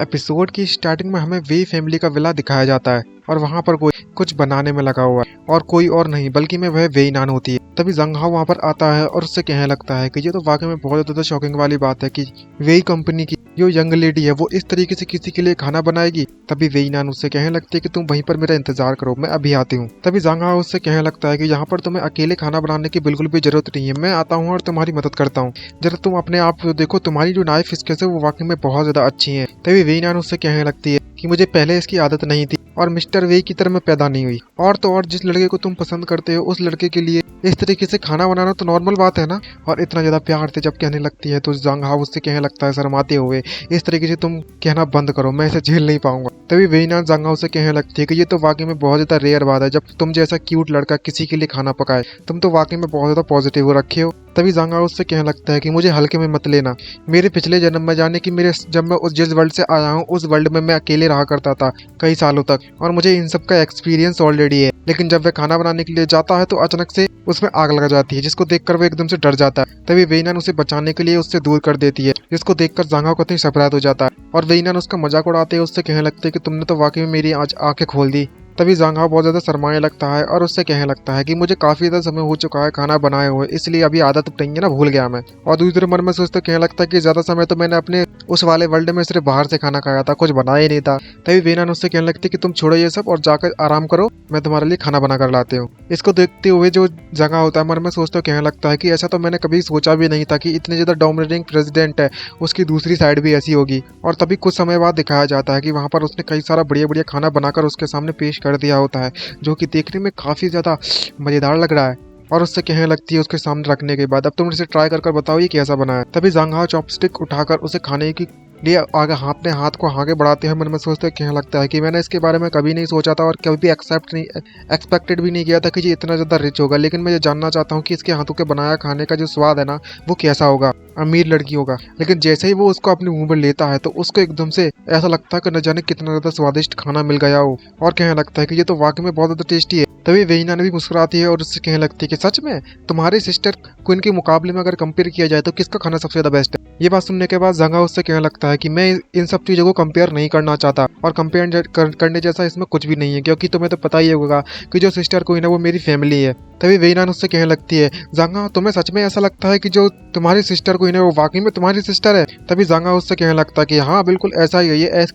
Episode की starting में हमें वे फैमिली का विला दिखाया जाता है और वहाँ पर कोई कुछ बनाने में लगा हुआ है और कोई और नहीं बल्कि में वह वेई नान होती है। तभी जंग हाओ वहाँ पर आता है और उससे कहने लगता है कि ये तो वाकई में बहुत ज़्यादा शॉकिंग वाली बात है कि वेई कंपनी की जो यंग लेडी है वो इस तरीके से किसी के लिए खाना बनाएगी। तभी वेई नान उससे कहने लगती है कि तुम वहीं पर मेरा इंतजार करो, मैं अभी आती हूँ। तभी जंग हाओ उससे कहने लगता है कि यहाँ पर तुम्हें अकेले खाना बनाने की बिल्कुल भी जरूरत नहीं है, मैं आता हूँ और तुम्हारी मदद करता हूँ। जरा तुम अपने आप देखो, तुम्हारी जो नाइफ स्किल्स है वो वाकई में बहुत ज्यादा अच्छी है। तभी वेई नान उससे कहने लगती है कि मुझे पहले इसकी आदत नहीं थी और मिस्टर वेई की तरह मैं पैदा नहीं हुई। और तो और जिस लड़के को तुम पसंद करते हो उस लड़के के लिए इस तरीके से खाना बनाना तो नॉर्मल बात है ना। और इतना ज्यादा प्यार से जब कहने लगती है तो जंग हाओ उससे कहने लगता है शर्माते हुए, इस तरीके से तुम कहना बंद करो, मैं इसे झेल नहीं पाऊंगा। तभी वेई नान जंग हाओ से कहने लगती है कि ये तो वाकई में बहुत ज्यादा रेयर बात है जब तुम जैसा क्यूट लड़का किसी के लिए खाना पकाए, तुम तो वाकई में बहुत ज्यादा पॉजिटिव हो रखे हो। तभी जंग हाओ उससे कहने लगता है कि मुझे हल्के में मत लेना, मेरे पिछले जन्म में जाने की जब मैं जिस वर्ल्ड से आया हूँ उस वर्ल्ड में मैं अकेले रहा करता था कई सालों तक और मुझे इन सब का एक्सपीरियंस ऑलरेडी है। लेकिन जब वह खाना बनाने के लिए जाता है तो अचानक से उसमें आग लग जाती है जिसको देखकर वो एकदम से डर जाता है। तभी वेई नान उसे बचाने के लिए उससे दूर कर देती है जिसको देखकर जंग हाओ कतई सरप्राइज हो जाता है और वेई नान उसका मजाक उड़ाते हुए उससे कहने लगते हैं कि तुमने तो वाकई में मेरी आज आंखें खोल दी। तभी जंग हाओ बहुत ज्यादा शर्माने लगता है और उससे कहने लगता है कि मुझे काफी ज्यादा समय हो चुका है खाना बनाए हुए, इसलिए अभी आदत नहीं है ना, भूल गया मैं। और दूसरे मन में सोचते कहने लगता है कि ज्यादा समय तो मैंने अपने उस वाले वर्ल्ड में सिर्फ बाहर से खाना खाया था, कुछ बनाया ही नहीं था। तभी वेई नान उससे कहने लगती है कि तुम छोड़ो ये सब और जाकर आराम करो, मैं तुम्हारे लिए खाना बना कर लाती हूँ। इसको देखते हुए जो जंग हाओ होता है मन में सोचते कहने लगता है कि ऐसा तो मैंने कभी सोचा भी नहीं था कि इतने ज्यादा डोमिनेटिंग प्रेसिडेंट है उसकी दूसरी साइड भी ऐसी होगी। और तभी कुछ समय बाद दिखाया जाता है कि वहाँ पर उसने कई सारा बढ़िया बढ़िया खाना बनाकर उसके सामने पेश कर दिया होता है जो कि देखने में काफी ज्यादा मजेदार लग रहा है। और उससे कहने लगती है उसके सामने रखने के बाद, अब तुम इसे ट्राई कर बताओ ये कैसा बना है। तभी जंग हाओ चॉपस्टिक उठाकर उसे खाने की लिए आगे अपने हाथ को आगे बढ़ाते हैं मन में सोचते कहने लगता है कि मैंने इसके बारे में कभी नहीं सोचा था और कभी भी एक्सपेक्टेड भी नहीं किया था कि ये इतना ज्यादा रिच होगा। लेकिन मैं ये जानना चाहता हूँ कि इसके हाथों के बनाया खाने का जो स्वाद है ना वो कैसा होगा, अमीर लड़की होगा। लेकिन जैसे ही वो उसको अपने मुंह में लेता है तो उसको एकदम से ऐसा लगता है कि न जाने कितना ज्यादा स्वादिष्ट खाना मिल गया हो और कहने लगता है कि ये तो वाकई में बहुत ज्यादा टेस्टी है। तभी वेई नान भी मुस्कुराती है और उससे कहने लगती है कि सच में तुम्हारे सिस्टर क्वीन के मुकाबले में अगर कंपेयर किया जाए तो किसका खाना सबसे ज्यादा बेस्ट है। ये बात सुनने के बाद जंग हाओ उससे कहने लगता है कि मैं इन सब चीजों को कंपेयर नहीं करना चाहता और कंपेयर करने जैसा इसमें कुछ भी नहीं है, क्योंकि तुम्हें तो पता ही होगा कि जो सिस्टर क्वीन है वो मेरी फैमिली है। तभी वेई नान उससे कहने लगती है जंग हाओ तुम्हें सच में ऐसा लगता है कि जो तुम्हारी सिस्टर क्वीन है वो वाकई में तुम्हारी सिस्टर है। तभी जंग हाओ उससे कहने लगता है कि हाँ बिल्कुल ऐसा ही है,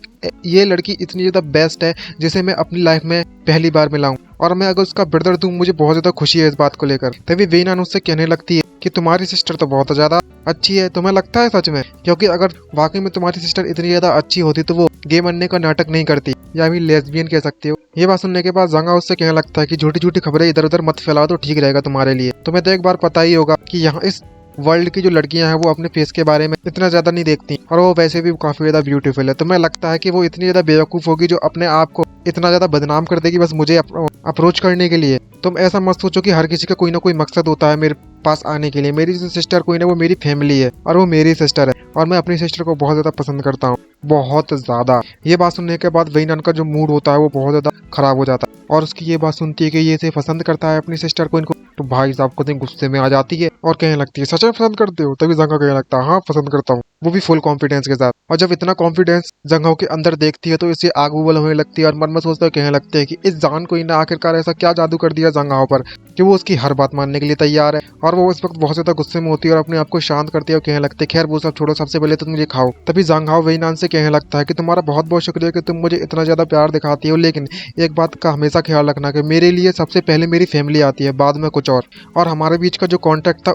ये लड़की इतनी ज्यादा बेस्ट है जिसे मैं अपनी लाइफ में पहली बार मिला हूँ और मैं अगर उसका ब्रदर दूं मुझे बहुत ज्यादा खुशी है इस बात को लेकर। तभी वेई नान उससे कहने लगती है कि तुम्हारी सिस्टर तो बहुत ज्यादा अच्छी है, तुम्हें लगता है सच में, क्योंकि अगर वाकई में तुम्हारी सिस्टर इतनी ज्यादा अच्छी होती तो वो गे बनने का नाटक नहीं करती या भी लेस्बियन कह सकते हो। ये बात सुनने के बाद जंग हाओ उससे कहने लगता है कि झूठी झूठी खबरें इधर उधर मत फैलाओ तो ठीक रहेगा तुम्हारे लिए। तुम्हें तो एक बार पता ही होगा कि यहाँ इस वर्ल्ड की जो लड़कियां हैं वो अपने फेस के बारे में इतना ज्यादा नहीं देखती और वो वैसे भी काफी ज्यादा ब्यूटीफुल है। तुम्हें लगता है कि वो इतनी ज्यादा बेवकूफ होगी जो अपने आप को इतना ज्यादा बदनाम कर देगी बस मुझे अप्रोच करने के लिए। तुम ऐसा मत सोचो कि हर किसी का कोई ना कोई मकसद होता है मेरे पास आने के लिए। मेरी जो सिस्टर क्वीन है वो मेरी फैमिली है और वो मेरी सिस्टर है और मैं अपनी सिस्टर को बहुत ज्यादा पसंद करता हूँ, बहुत ज्यादा। ये बात सुनने के बाद वेई नान का जो मूड होता है वो बहुत ज्यादा खराब हो जाता है और उसकी ये बात सुनती है कि ये इसे पसंद करता है अपनी सिस्टर क्वीन को तो भाई साहब को गुस्से में आ जाती है और कहने लगती है सच में पसंद करते हो। तभी जंग हाओ कहने लगता है हाँ पसंद करता हूँ, वो भी फुल कॉन्फिडेंस के साथ। और जब इतना कॉन्फिडेंस जंग हाओ के अंदर देखती है तो इसे आग उबल होने लगती है और मन में सोचता है कहने लगते हैं कि इस जान को ने आखिरकार ऐसा क्या जादू कर दिया जंग हाओ पर कि वो उसकी हर बात मानने के लिए तैयार है। और वो इस वक्त बहुत ज्यादा गुस्से में होती है और अपने आप को शांत करती है और कहने लगते खैर वो सब छोड़ो, सबसे पहले तुम मुझे खाओ। तभी जंग हाओ वेई नान से कहने लगता है कि तुम्हारा बहुत बहुत शुक्रिया कि तुम मुझे इतना ज्यादा प्यार दिखाती हो, लेकिन एक बात का हमेशा ख्याल रखना कि मेरे लिए सबसे पहले मेरी फैमिली आती है, बाद में कुछ और हमारे बीच का जो कॉन्ट्रैक्ट था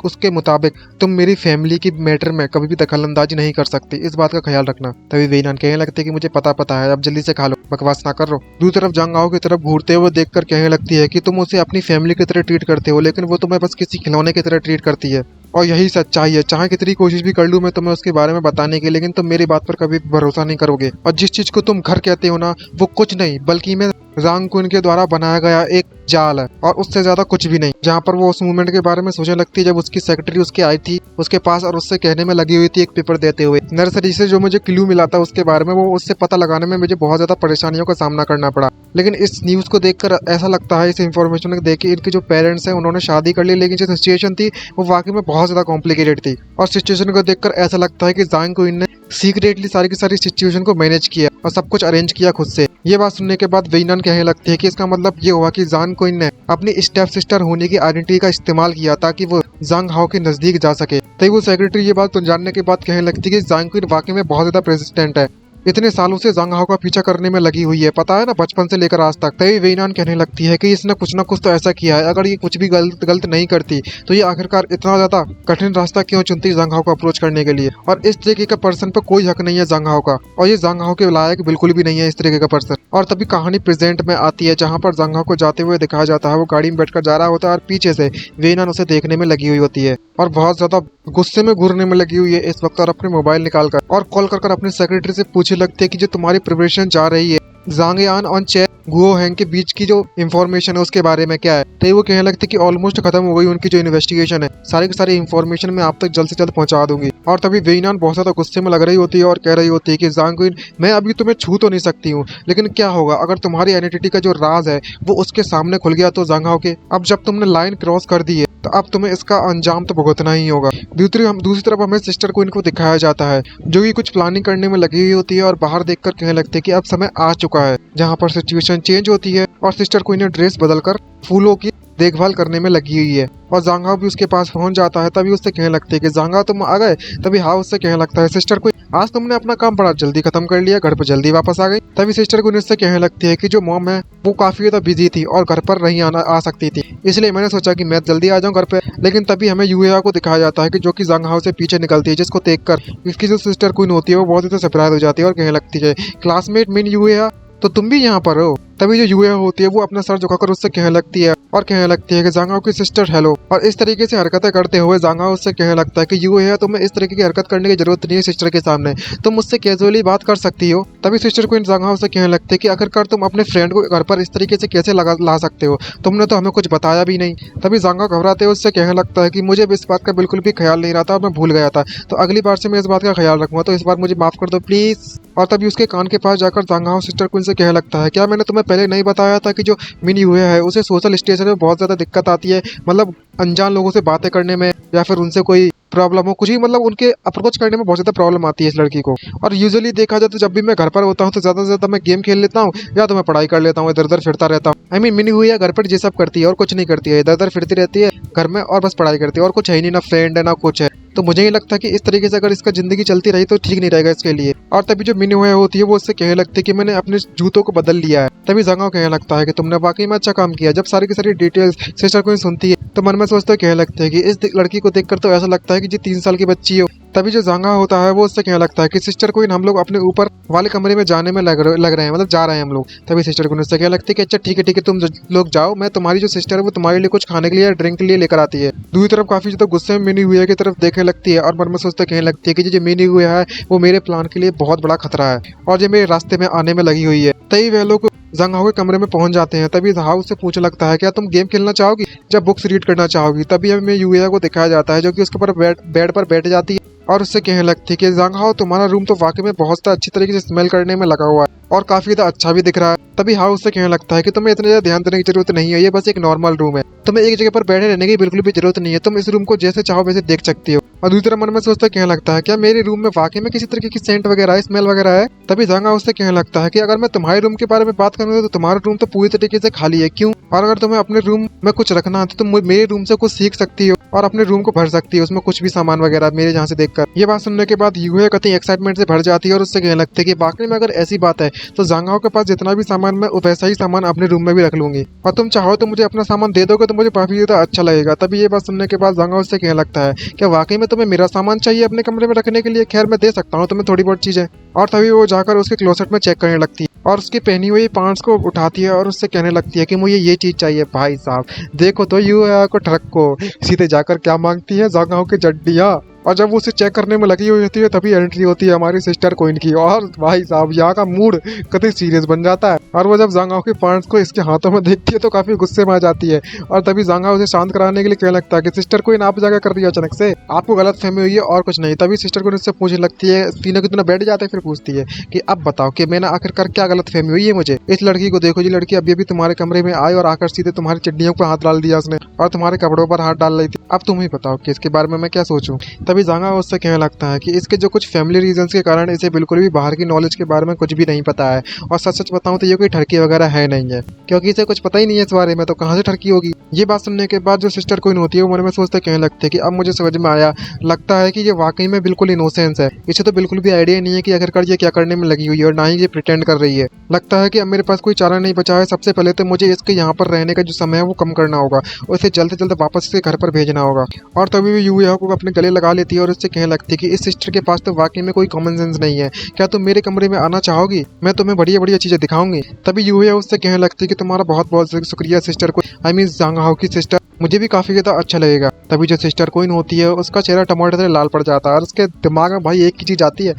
उसके मुताबिक तुम मेरी फैमिली की मैटर में कभी भी दखलंदाजी नहीं कर सकती, इस बात का ख्याल रखना। तभी वेई नान कहने लगते कि मुझे पता है, अब जल्दी से खा लो, बकवास ना कर रो। दूसरी तरफ जंग हाओ की तरफ घूरते हुए देखकर कहने लगती है कि तुम उसे अपनी फैमिली की तरह ट्रीट करते हो लेकिन वो तुम्हें बस किसी खिलौने की तरह ट्रीट करती है और यही सच्चाई है। चाहे कितनी कोशिश भी कर लूं मैं तुम्हें उसके बारे में बताने की, लेकिन तुम मेरी बात पर कभी भरोसा नहीं करोगे और जिस चीज को तुम घर कहते हो ना वो कुछ नहीं बल्कि मैं जांग कुन के द्वारा बनाया गया एक जाल है और उससे ज्यादा कुछ भी नहीं। जहाँ पर वो उस मूवमेंट के बारे में सोचने लगती है जब उसकी सेक्रेटरी उसके आई थी उसके पास और उससे कहने में लगी हुई थी एक पेपर देते हुए नर्सरी से जो मुझे क्लू मिला था उसके बारे में, वो उससे पता लगाने में मुझे बहुत ज्यादा परेशानियों का सामना करना पड़ा। लेकिन इस न्यूज को देखकर ऐसा लगता है, इस इन्फॉर्मेशन को देख के इनके जो पेरेंट्स हैं उन्होंने शादी कर ली, लेकिन जो सिचुएशन थी वो वाकई में बहुत ज्यादा कॉम्प्लिकेटेड थी और सिचुएशन को देखकर ऐसा लगता है कि जांग कुन ने सीक्रेटली सारी की सारी सिचुएशन को मैनेज किया और सब कुछ अरेंज किया खुद से। ये बात सुनने के बाद वेइनान कहने लगती है कि इसका मतलब ये हुआ कि जांग क्विन ने अपनी स्टेप सिस्टर होने की आइडेंटिटी का इस्तेमाल किया ताकि वो जांग हाओ के नजदीक जा सके। तभी वो सेक्रेटरी ये बात जानने के बाद कहने लगती है कि जांग क्विन वाकई में बहुत ज्यादा प्रेसिस्टेंट है, इतने सालों से जांग हाओ का पीछा करने में लगी हुई है, पता है ना, बचपन से लेकर आज तक। तभी वेइनान कहने लगती है कि इसने कुछ ना कुछ तो ऐसा किया है, अगर ये कुछ भी गलत नहीं करती तो ये आखिरकार इतना ज्यादा कठिन रास्ता क्यों चुनती जांग हाओ को अप्रोच करने के लिए। और इस तरीके का पर्सन पर कोई हक नहीं है जांग हाओ का, और ये जांग हाओ के लायक बिल्कुल भी नहीं है इस तरीके का पर्सन। और तभी कहानी प्रेजेंट में आती है जहाँ पर जांग हाओ को जाते हुए दिखाया जाता है। वो गाड़ी में बैठकर जा रहा होता है और पीछे से वेइनान उसे देखने में लगी हुई होती है और बहुत ज्यादा गुस्से में घूरने में लगी हुई है इस वक्त, और अपने मोबाइल निकाल कर और कॉल कर अपने सेक्रेटरी से पूछने लगती है कि जो तुम्हारी प्रिपरेशन जा रही है जांग यान और चे गुओ हैंग के बीच की जो इन्फॉर्मेशन है उसके बारे में क्या है। तो वो कहने लगती है कि ऑलमोस्ट खत्म हो गई उनकी जो इन्वेस्टिगेशन है, सारी की सारी इन्फॉर्मेशन मैं आप तक जल्द से जल्द पहुंचा दूंगी। और तभी वेइनान बहुत ज्यादा गुस्से में लग रही होती है और कह रही होती है कि जांग क्विन मैं अभी तुम्हें छू तो नहीं सकती हूँ, लेकिन क्या होगा अगर तुम्हारी आइडेंटिटी का जो राज है वो उसके सामने खुल गया तो जांग हाओ के। अब जब तुमने लाइन क्रॉस कर दी है तो अब तुम्हें इसका अंजाम तो भुगतना ही होगा। दूसरी तरफ हमें सिस्टर क्वीन को दिखाया जाता है जो कि कुछ प्लानिंग करने में लगी हुई होती है और बाहर देखकर कहने लगती है कि अब समय आ चुका है, जहाँ पर सिचुएशन चेंज होती है और सिस्टर क्वीन ने ड्रेस बदलकर फूलों की देखभाल करने में लगी हुई है और जांग हाओ भी उसके पास पहुंच जाता है। तभी उससे कहने लगती है कि जांग हाओ तुम आ गए। तभी हाओ उससे कहने लगता है सिस्टर क्वीन आज तुमने अपना काम बड़ा जल्दी खत्म कर लिया, घर पर जल्दी वापस आ गई। तभी सिस्टर क्वीन उससे कहने लगती है कि जो मॉम है वो काफी ज्यादा बिजी थी और घर पर नहीं आ सकती थी, इसलिए मैंने सोचा कि मैं जल्दी आ जाऊँ घर पे। लेकिन तभी हमें यूएहा को दिखाया जाता है कि जो कि जांग हाओ से पीछे निकलती है, जिसको देखकर इसकी जो सिस्टर क्वीन होती है वो बहुत ही सरप्राइज हो जाती है और कहने लगती है क्लासमेट मीन यूएहा, तो तुम भी यहाँ पर हो। तभी जो यूएहा होती है वो अपना सर झुकाकर उससे कहने लगती है कि जांग हाओ की सिस्टर हेलो। और इस तरीके से हरकतें करते हुए जांग हाओ उससे कहने लगता है कि यूएहा तुम्हें इस तरीके की हरकत करने की जरूरत नहीं है सिस्टर के सामने, तुम मुझसे कैजुअली बात कर सकती हो। तभी सिस्टर क्वीन जांग हाओ से कहने लगती है कि आखिरकार तुम अपने फ्रेंड को घर पर इस तरीके से कैसे ला सकते हो, तुमने तो हमें कुछ बताया भी नहीं। तभी जांग हाओ घबराते हुए उससे कहने लगता है कि मुझे इस बात का बिल्कुल भी ख्याल नहीं रहा था और मैं भूल गया था, तो अगली बार से मैं इस बात का ख्याल रखूंगा, तो इस बार मुझे माफ कर दो प्लीज। और तभी उसके कान के पास जाकर जांग हाओ सिस्टर क्वीन से कहने लगता है क्या मैंने तुम्हें पहले नहीं बताया था कि जो मिनी यूएहा है उसे सोशल स्टेशन में बहुत ज्यादा दिक्कत आती है, मतलब अनजान लोगों से बातें करने में या फिर उनसे कोई प्रॉब्लम हो, कुछ भी मतलब उनके अप्रोच करने में बहुत ज्यादा प्रॉब्लम आती है इस लड़की को। और यूजुअली देखा जाए तो जब भी मैं घर पर होता हूँ तो ज्यादा से ज्यादा मैं गेम खेल लेता हूँ या तो मैं पढ़ाई कर लेता हूँ, इधर उधर फिरता रहता हूँ। मिनी यूएहा घर पर ये सब करती है और कुछ नहीं करती है, इधर उधर फिरती रहती है घर में और बस पढ़ाई करती है और कुछ है ही नहीं, ना फ्रेंड है ना कुछ है। तो मुझे नहीं लगता कि इस तरीके से अगर इसका जिंदगी चलती रही तो ठीक नहीं रहेगा इसके लिए। और तभी जो मिनी यूएहा होती है वो उससे कहने लगती है कि मैंने अपने जूतों को बदल लिया है। तभी जांग हाओ कहने लगता है कि तुमने वाकई में अच्छा काम किया। जब सारी की सारी डिटेल्स सिस्टर क्वीन सुनती है तो मन में सोचते हुए कहने लगते हैं कि इस लड़की को देखकर तो ऐसा लगता है कि जी 3 साल की बच्ची हो। तभी जो जांग हाओ होता है वो उससे कहने लगता है कि सिस्टर क्वीन हम लोग अपने ऊपर वाले कमरे में जाने में लग रहे हैं, मतलब जा रहे हैं हम लोग। तभी सिस्टर क्वीन उससे कहने लगती है कि अच्छा ठीक है तुम लोग जाओ, मैं तुम्हारी जो सिस्टर है वो तुम्हारे लिए कुछ खाने के लिए ड्रिंक के लिए लेकर आती है। दूसरी तरफ काफी ज्यादा गुस्से में मिनी यूएहा की तरफ देखने लगती है और मन में सोचते कहने लगती है कि जो मिनी यूएहा है वो मेरे प्लान के लिए बहुत बड़ा खतरा है और ये मेरे रास्ते में आने में लगी हुई है। तभी वह लोग जांग हाओ के कमरे में पहुंच जाते हैं। तभी हाओ से पूछने लगता है क्या तुम गेम खेलना चाहोगी या बुक्स रीड करना चाहोगी। तभी हमें यूएहा को दिखाया जाता है जो कि उसके ऊपर बेड पर बैठ जाती है और उससे कहने लगती है कि जांग हाओ तुम्हारा रूम तो वाकई में बहुत अच्छी तरीके से स्मेल करने में लगा हुआ है और काफी ज्यादा अच्छा भी दिख रहा है। तभी हाउ उससे कहने लगता है कि तुम्हें इतने ज्यादा ध्यान देने की जरूरत नहीं है, ये बस एक नॉर्मल रूम है, तुम्हें एक जगह पर बैठे रहने की बिल्कुल भी जरूरत नहीं है, तुम इस रूम को जैसे चाहो वैसे देख सकती हो। और दूसरा मन में सोचता कहने लगता है क्या मेरे रूम में वाकई में किसी तरीके की सेंट वगैरह है, स्मेल वगैरह है। तभी जांग हाओ उससे कहने लगता है कि अगर मैं तुम्हारे रूम के बारे में बात करूँ तो तुम्हारा रूम तो पूरी तरीके से खाली है, क्यों? और अगर तुम्हें अपने रूम में कुछ रखना है तो तुम मेरे रूम से कुछ सीख सकती हो और अपने रूम को भर सकती है, उसमें कुछ भी सामान वगैरह मेरे यहाँ से देखकर। ये बात सुनने के बाद यूएहा कतई एक्साइटमेंट से भर जाती है और उससे कहने लगती है कि वाकई में अगर ऐसी बात है तो जांग हाओ के पास जितना भी सामान मैं वैसा ही सामान अपने रूम में भी रख लूंगी और तुम चाहो तो मुझे अपना सामान दे दोगे तो मुझे काफी ज्यादा अच्छा लगेगा। तभी ये बात सुनने के बाद जांग हाओ उससे कहने लगता है कि वाकई में तुम्हें मेरा सामान चाहिए अपने कमरे में रखने के लिए, खैर मैं दे सकता हूँ तुम्हें थोड़ी बहुत चीजें। और तभी वो जाकर उसके क्लोसेट में चेक करने लगती है और उसकी पहनी हुई पांट्स को उठाती है और उससे कहने लगती है कि मुझे ये चीज चाहिए। भाई साहब देखो तो यूएहा को ट्रक को सीधे जाकर क्या मांगती है, जांग हाओ की जड्डियाँ। और जब वो उसे चेक करने में लगी हुई होती है तभी एंट्री होती है हमारी सिस्टर क्वीन की और भाई साहब यहाँ का मूड कतई सीरियस बन जाता है। और वो जब जांग हाओ के पार्ट्स को इसके हाथों में देखती है तो काफी गुस्से में आ जाती है और तभी जांग हाओ उसे शांत कराने के लिए कहने लगता है कि सिस्टर क्वीन आप जाकर कर दिया अचानक से, आपको गलत फहमी हुई है और कुछ नहीं। तभी सिस्टर क्वीन उससे पूछने लगती है, तीनों की तीनों बैठ जाते हैं, फिर पूछती है कि अब बताओ कि मैंने आखिरकार क्या गलत फहमी हुई है मुझे। इस लड़की को देखो, ये लड़की अभी अभी तुम्हारे कमरे में आई और आकर सीधे तुम्हारी चड्डियों पर हाथ डाल दिया उसने और तुम्हारे कपड़ों पर हाथ डाल रही थी, अब तुम ही बताओ कि इसके बारे में मैं क्या सोचूं। तभी जांगा उससे कहने लगता है कि इसके जो कुछ फैमिली रीजंस के कारण इसे बिल्कुल भी बाहर की नॉलेज के बारे में कुछ भी नहीं पता है। और सच सच बताऊं तो ये कोई ठरकी वगैरह है नहीं है, क्योंकि इसे कुछ पता ही नहीं है इस बारे में, तो कहाँ से ठरकी होगी। ये बात सुनने के बाद जो सिस्टर क्वीन होती है वो मन में सोचते कहने लगती है कि अब मुझे समझ में आया, लगता है कि ये वाकई में बिल्कुल इनोसेंस है। इसे तो बिल्कुल भी आइडिया नहीं है कि आखिरकार ये क्या करने में लगी हुई है, और ना ही ये प्रिटेंड कर रही है। लगता है कि अब मेरे पास कोई चारा नहीं बचा है। सबसे पहले तो मुझे इसके यहाँ पर रहने का जो समय है वो कम करना होगा और इसे जल्द से जल्द वापस इसके घर पर भेजना होगा। और तभी भी यूया को अपने गले लगा लेती है और उससे कहने लगती है कि इस सिस्टर के पास तो वाकई में कोई कॉमन सेंस नहीं है। क्या तुम मेरे कमरे में आना चाहोगी? मैं तुम्हें बढ़िया बढ़िया चीजें दिखाऊंगी। तभी यूया उससे कहने लगती है कि तुम्हारा बहुत बहुत शुक्रिया सिस्टर को, आई मीन जांगहाओ की सिस्टर, मुझे भी काफी ज्यादा अच्छा लगेगा। तभी जो सिस्टर क्वीन होती है उसका चेहरा टमाटर से लाल पड़ जाता है और उसके दिमाग में भाई एक ही चीज आती है,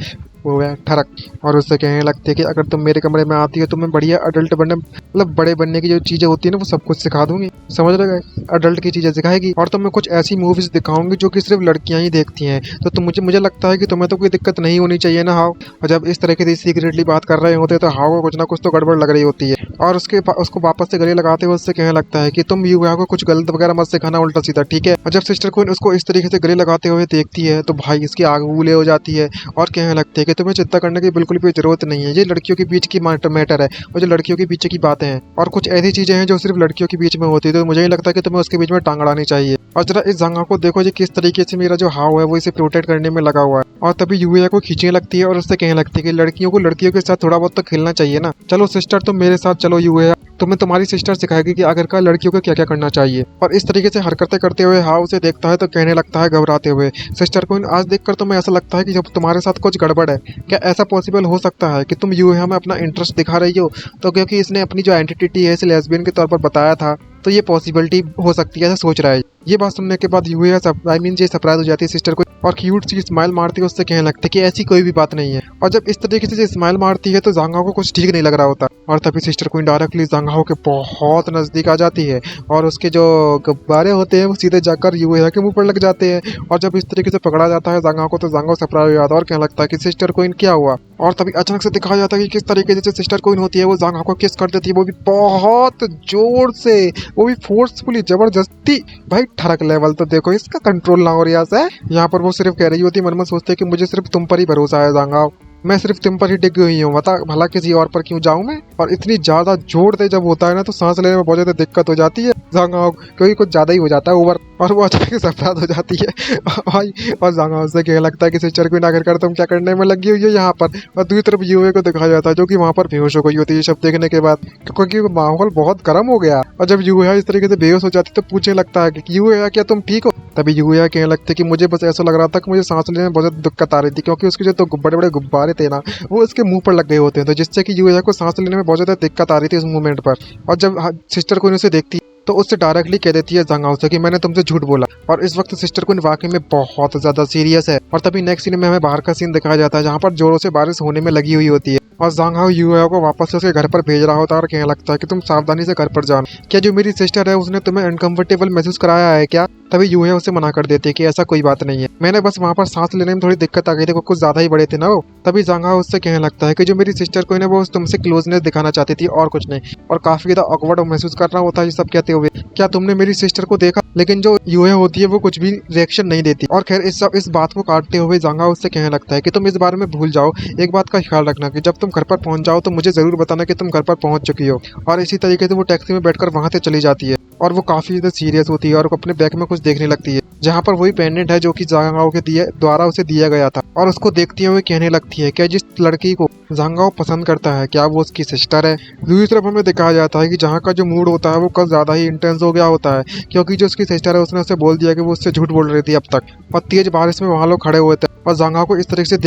वो है ठरक। और उससे कहने लगती है कि अगर तुम मेरे कमरे में आती हो तो मैं बढ़िया अडल्ट बनने, मतलब बड़े बनने की जो चीजें होती है ना वो सब कुछ सिखा दूंगी। समझ रहे? अडल्ट की चीजें सिखाएगी और तुम्हें कुछ ऐसी मूवीज दिखाऊंगी जो कि सिर्फ लड़कियां ही देखती हैं। तो तुम मुझे लगता है कि तुम्हें तो कोई दिक्कत नहीं होनी चाहिए ना हाउ। और जब इस तरीके से सीक्रेटली बात कर रहे होते तो हाउ को कुछ ना कुछ तो गड़बड़ लग रही होती है। और उसको वापस से गले लगाते हुए उससे कहने लगता है कि तुम युवा को कुछ गलत वगैरह मत सिखाना उल्टा सीधा, ठीक है? और जब सिस्टर क्वीन उसको इस तरीके से गले लगाते हुए देखती है तो भाई इसकी आग बबूले हो जाती है और कहने लगती है कि तुम्हें चिंता करने की बिल्कुल भी जरूरत नहीं है। ये लड़कियों के बीच की मैटर है और जो लड़कियों के पीछे की बातें हैं और कुछ ऐसी चीजें हैं जो सिर्फ लड़कियों के बीच में होती है, तो मुझे नहीं लगता कि तुम्हें उसके बीच में टांग अड़ानी चाहिए। और जरा इस जांगा को देखो जी किस तरीके से मेरा जो हाव है वो इसे प्रोटेक्ट करने में लगा हुआ है। और तभी यूया को खींचने लगती है और उससे कहने लगती है कि लड़कियों को लड़कियों के साथ थोड़ा बहुत तो खेलना चाहिए ना। चलो सिस्टर तुम मेरे साथ चलो यूया, तुम्हें तुम्हारी सिस्टर सिखाएगी कि आखिरकार लड़कियों को क्या क्या करना चाहिए। और इस तरीके से हरकतें करते हुए हाव उसे देखता है तो कहने लगता है घबराते हुए, सिस्टर क्वीन आज देखकर तुम्हें ऐसा लगता है कि जब तुम्हारे साथ कुछ गड़बड़ है। क्या ऐसा पॉसिबल हो सकता है कि तुम यूया में अपना इंटरेस्ट दिखा रही हो? तो क्योंकि इसने अपनी जो आइडेंटिटी है इसे लेस्बियन के तौर पर बताया था, तो ये पॉसिबिलिटी हो सकती है, ऐसा सोच रहा है। ये बात सुनने के बाद यूया आई मीन ये सरप्राइज हो जाती है सिस्टर को और क्यूट सी स्माइल मारती है, उससे कहने लगती है कि ऐसी कोई भी बात नहीं है। और जब इस तरीके से स्माइल मारती है तो जांगाओ को कुछ ठीक नहीं लग रहा होता और तभी सिस्टर क्वीन डायरेक्टली जांगाओ के बहुत नजदीक आ जाती है और उसके जो गुब्बारे होते हैं वो सीधे जाकर यूया के मुंह पर लग जाते हैं। और जब इस तरीके से पकड़ा जाता है जांगाओ को तो जांगाओ सरप्राइज हो जाता है और कहने लगता है कि सिस्टर क्वीन क्या हुआ। और तभी अचानक से दिखाया जाता है कि किस तरीके से सिस्टर क्वीन होती है वो जांगाओ को किस कर देती है, वो भी बहुत जोर से, वो भी फोर्सफुली, जबरदस्ती। भाई ठरक लेवल तो देखो इसका, कंट्रोल ना हो रहा है। यहाँ पर वो सिर्फ कह रही होती है, मन में सोचते है कि मुझे सिर्फ तुम पर ही भरोसा है जांगाओ, मैं सिर्फ तुम पर ही टिकी हुई हूँ, बता भला किसी और पर क्यों जाऊं मैं। और इतनी ज्यादा जोर दे जब होता है ना तो सांस लेने में बहुत ज्यादा दिक्कत हो जाती है जांगाओ, क्योंकि कुछ ज्यादा ही हो जाता है ओवर, और वो अचानक से अपराध हो जाती है भाई। और जांगाओ से कहने लगता है कि सिस्टर क्वीन आखिरकार तुम क्या करने में लगी हुई है यहाँ पर। और दूसरी तरफ यूए को दिखाया जाता है जो कि वहाँ पर बेहोश हो गई होती है शब्द देखने के बाद, क्योंकि माहौल बहुत गर्म हो गया। और जब यूए इस तरीके से बेहोश हो जाती है तो पूछने लगता है कि यूए क्या तुम ठीक हो? तभी यूया कहने लगते कि मुझे बस ऐसा लग रहा था कि मुझे सांस लेने में बहुत ज्यादा दिक्कत आ रही थी, क्योंकि उसके जो तो बड़े बड़े गुब्बारे थे ना वो इसके मुंह पर लग गए होते हैं, तो जिससे कि यूया को सांस लेने में बहुत ज्यादा दिक्कत आ रही थी उस मोमेंट पर। और जब सिस्टर क्वीन उसे देखती तो उससे डायरेक्टली कह देती है जांगाओ से कि मैंने तुमसे झूठ बोला। और इस वक्त सिस्टर क्वीन वाकई में बहुत ज्यादा सीरियस है। और तभी नेक्स्ट सीन में हमें बाहर का सीन दिखाया जाता है जहाँ पर जोरों से बारिश होने में लगी हुई होती है और जांगाओ यूया को वापस से उसके घर पर भेज रहा होता है और कहने लगता है कि तुम सावधानी से घर पर जाना। क्या जो मेरी सिस्टर है उसने तुम्हें अनकंफर्टेबल महसूस कराया है क्या? तभी यूया उसे मना कर देती है कि ऐसा कोई बात नहीं है, मैंने बस वहाँ पर सांस लेने में थोड़ी दिक्कत आ गई थी, कुछ ज्यादा ही बड़े थे ना वो। तभी जांगाओ उससे कहने लगता है कि जो मेरी सिस्टर को वो तुमसे क्लोजनेस दिखाना चाहती थी और कुछ नहीं, और काफी ज्यादा ऑकवर्ड महसूस कर रहा होता है ये सब कहते हुए। क्या तुमने मेरी सिस्टर को देखा? लेकिन जो यूया होती है वो कुछ भी रिएक्शन नहीं देती। और खैर इस बात को काटते हुए जांगाओ उससे कहने लगता है कि तुम इस बारे में भूल जाओ, एक बात का ख्याल रखना कि जब तुम घर पर पहुंच जाओ तो मुझे जरूर बताना कि तुम घर पर पहुंच चुकी हो। और इसी तरीके से वो टैक्सी में बैठकर वहां से चली जाती है और वो काफी ज्यादा सीरियस होती है और अपने बैग में कुछ देखने लगती है जहाँ पर वही पेंडेंट है जो कि जांगाओ के द्वारा उसे दिया गया था। और उसको देखते हुए कहने लगती है क्या जिस लड़की को जांगाओ पसंद करता है क्या वो उसकी सिस्टर है? दूसरी तरफ हमें दिखाया जाता है कि जहाँ का जो मूड होता है वो कल ज्यादा ही इंटेंस हो गया होता है, क्योंकि जो उसकी सिस्टर है उसने उसे बोल दिया कि वो उससे झूठ बोल रही थी अब तक। और तेज बारिश में वहाँ लोग खड़े हुए थे और जांगाओ को इस तरीके से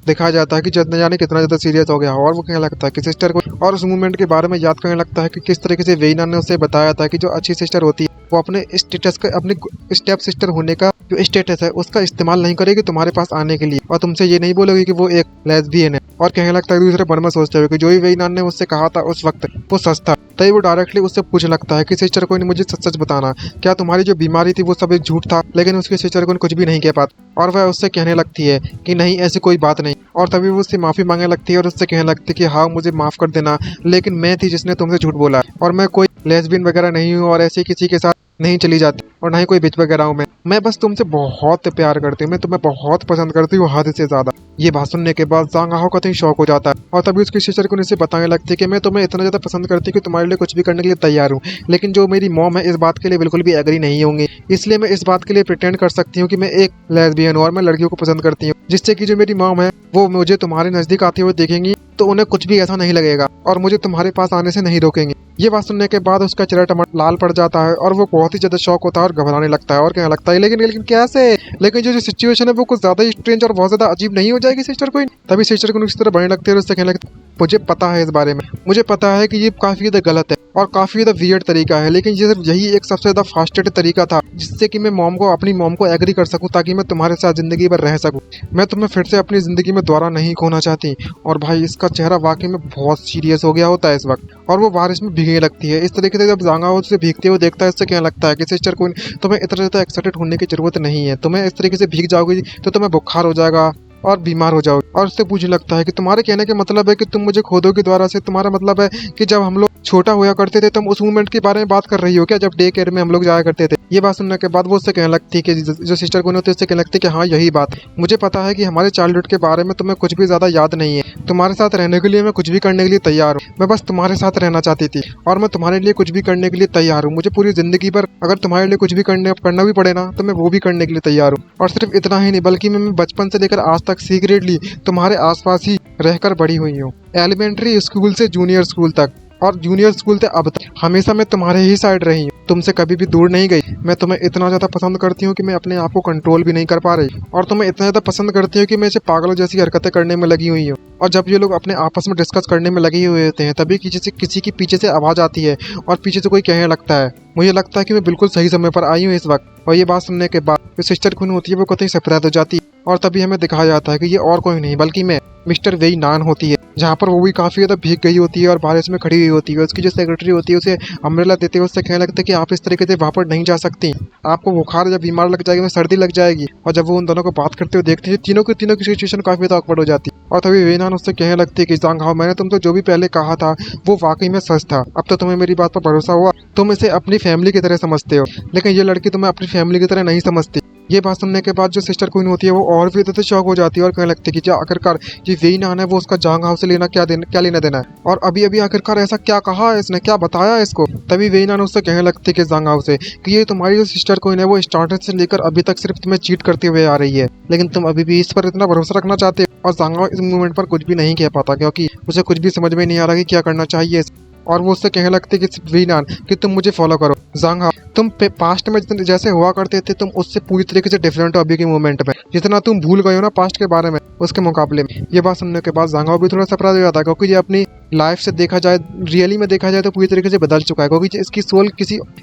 दिखाया जाता है कि जितने जाने कितना ज्यादा सीरियस हो गया हो। और वो कहने लगता है कि सिस्टर को, और उस मूवमेंट के बारे में याद करने लगता है कि किस तरीके से वेइना ने उसे बताया था कि जो अच्छी सिस्टर होती है वो अपने स्टेटस का, अपनी स्टेप सिस्टर होने का जो स्टेटस है उसका इस्तेमाल नहीं करेगी तुम्हारे पास आने के लिए, और तुमसे ये नहीं बोलेगी कि वो एक लेस्बियन है। और कहने लगता है दूसरे मन में सोचते हुए कि जो भी वेइना ने उससे कहा था उस वक्त वो सच था। तभी वो डायरेक्टली उससे पूछने लगता है कि सिस्टर कोइन मुझे सच सच बताना, क्या तुम्हारी जो बीमारी थी वो सब एक झूठ था। लेकिन उसकी सिस्टर कोइन कुछ भी नहीं कह पाती और वह उससे कहने लगती है कि नहीं ऐसी कोई बात नहीं। और तभी वो उससे माफी मांगने लगती है और उससे कहने लगती है कि हाँ मुझे माफ कर देना, लेकिन मैं थी जिसने तुमसे झूठ बोला और मैं कोई लेस्बियन वगैरह नहीं हूँ और ऐसे किसी के साथ नहीं चली जाती और ना ही कोई बिच वगैरह हूँ। मैं बस तुमसे बहुत प्यार करती हूँ, मैं तुम्हें बहुत पसंद करती हूँ हद से ज्यादा। ये बात सुनने के बाद ज़ांग हाओ कतई शौक हो जाता है और तभी उसकी सिस्टर को उसे बताने लगती है कि मैं तुम्हें इतना ज्यादा पसंद करती हूँ कि तुम्हारे लिए कुछ भी करने के लिए तैयार हूँ। लेकिन जो मेरी मॉम है इस बात के लिए बिल्कुल भी एग्री नहीं होंगी, इसलिए मैं इस बात के लिए प्रिटेंड कर सकती हूँ कि मैं एक लेस्बियन हूँ और मैं लड़कियों को पसंद करती हूँ, जिससे कि जो मेरी मॉम है वो मुझे तुम्हारे नजदीक आते हुए देखेंगी तो उन्हें कुछ भी ऐसा नहीं लगेगा और मुझे तुम्हारे पास आने से नहीं रोकेंगे। ये बात सुनने के बाद उसका चेहरा टमाटर लाल पड़ जाता है और वो बहुत ही ज्यादा शौक होता है और घबराने लगता है और कहने लगता है लेकिन कैसे। लेकिन जो सिचुएशन है वो कुछ ज्यादा स्ट्रेंज और बहुत ज्यादा अजीब नहीं हो जाएगी सिस्टर को। तभी सिस्टर को इस तरह बढ़ने लगती है और उससे कहने लगती है मुझे पता है इस बारे में, मुझे पता है कि ये काफी ज्यादा गलत है और काफी ज्यादा वियर्ड तरीका है, लेकिन ये सिर्फ यही एक सबसे ज्यादा फास्टेस्ट तरीका था जिससे कि मैं अपनी मॉम को एग्री कर सकूं ताकि मैं तुम्हारे साथ जिंदगी भर रह सकूं। मैं तुम्हें फिर से अपनी जिंदगी में दोबारा नहीं खोना चाहती। और भाई इसका चेहरा वाकई में बहुत सीरियस हो गया होता है इस वक्त और वो बारिश में भीगने लगती है। इस तरीके से जब ज़ांग हाओ उसे भीगते हुए देखता है इससे कहने लगता है कि सिस्टर कोइन तुम्हें इतना ज़्यादा एक्साइटेड होने की जरूरत नहीं है, तुम्हें इस तरीके से भीग जाओगी तो तुम्हें बुखार हो जाएगा और बीमार हो जाओगे। और उससे पूछने लगता है कि तुम्हारे कहने का मतलब है कि तुम मुझे खोदोगे द्वारा से, तुम्हारा मतलब है कि जब हम लोग छोटा हुआ करते थे तुम उस मोमेंट के बारे में बात कर रही हो क्या, जब डे केयर में हम लोग जाया करते थे। ये बात सुनने के बाद वो उससे कहने लगती है कि जो सिस्टर को होती है उससे कहने लगती है कि हाँ यही बात, मुझे पता है कि हमारे चाइल्डहुड के बारे में तुम्हें कुछ भी ज्यादा याद नहीं है, तुम्हारे साथ रहने के लिए मैं कुछ भी करने के लिए तैयार हूँ, मैं बस तुम्हारे साथ रहना चाहती थी और मैं तुम्हारे लिए कुछ भी करने के लिए तैयार हूँ। मुझे पूरी जिंदगी भर अगर तुम्हारे लिए कुछ भी करना भी पड़े ना तो मैं वो भी करने के लिए तैयार हूँ। और सिर्फ इतना ही नहीं बल्कि मैं बचपन से लेकर आज तक सीक्रेटली तुम्हारे आसपास ही रहकर बड़ी हुई हूँ, एलिमेंट्री स्कूल से जूनियर स्कूल तक और जूनियर स्कूल से अब तक हमेशा मैं तुम्हारे ही साइड रही हूँ, तुमसे कभी भी दूर नहीं गई। मैं तुम्हें इतना ज्यादा पसंद करती हूँ कि मैं अपने आप को कंट्रोल भी नहीं कर पा रही और तुम्हें इतना ज्यादा पसंद करती हूँ कि मैं इसे पागलों जैसी हरकतें करने में लगी हुई हूँ। और जब ये लोग अपने आपस में डिस्कस करने में लगे हुए होते हैं तभी किसी की पीछे से आवाज आती है और पीछे से कोई कहने लगता है मुझे लगता है कि मैं बिल्कुल सही समय पर आई हूँ इस वक्त। और ये बात सुनने के बाद जो सिस्टर खून होती है वो कतई सरप्राइज हो जाती है और तभी हमें दिखाया जाता है कि ये और कोई नहीं बल्कि मैं मिस्टर वेई नान होती है, जहाँ पर वो भी काफी ज्यादा भीग गई होती है और बारिश में खड़ी हुई होती है। उसकी जो सेक्रेटरी होती है उसे अम्ब्रेला देते हुए उससे कहने लगता है कि आप इस तरीके से वहाँ पर नहीं जा सकती, आपको बुखार जब बीमार लग जाएगी, सर्दी लग जाएगी। और जब वो उन दोनों को बात करते हुए देखती है तीनों की सिचुएशन काफी ज्यादा ऑकवर्ड हो जाती है। और तभी वेई नान उससे कहने लगती है कि ज़ांग हाओ मैंने तुमसे जो भी पहले कहा था वो वाकई में सच था, अब तो तुम्हें मेरी बात पर भरोसा हुआ, तुम इसे अपनी फैमिली की तरह समझते हो, लेकिन ये लड़की तुम्हें अपनी फैमिली की तरह नहीं समझती। ये बात सुनने के बाद जो सिस्टर क्वीन होती है वो और भी ज्यादा शॉक हो जाती है और कहने लगती है कि जो आखिरकार ये वेई नान है वो उसका ज़ांग हाओ से लेना क्या लेना देना है और अभी अभी आखिरकार ऐसा क्या कहा है इसने, क्या बताया है इसको। तभी वेई नान उससे कहने लगती है कि ज़ांग हाओ से कि ये तुम्हारी जो सिस्टर क्वीन है वो स्टार्टिंग से लेकर अभी तक सिर्फ तुम्हें चीट करते हुए आ रही है, लेकिन तुम अभी भी इस पर इतना भरोसा रखना चाहते हो। और ज़ांग हाओ इस मूवमेंट पर कुछ भी नहीं कह पाता क्योंकि उसे कुछ भी समझ में नहीं आ रहा कि क्या करना चाहिए। और वो उससे कहने लगती है कि वेई नान कि तुम मुझे फॉलो करो, ज़ांग हाओ तुम पास्ट में जैसे हुआ करते थे तुम उससे पूरी तरीके से डिफरेंट हो अभी के मोमेंट में, जितना तुम भूल गए हो ना पास्ट के बारे में उसके मुकाबले में। ये बात सुनने के बाद ज़ांग हाओ भी थोड़ा सरप्राइज हो जाता है क्योंकि ये अपनी लाइफ से देखा जाए रियली में देखा जाए तो पूरी तरीके से बदल चुका है क्योंकि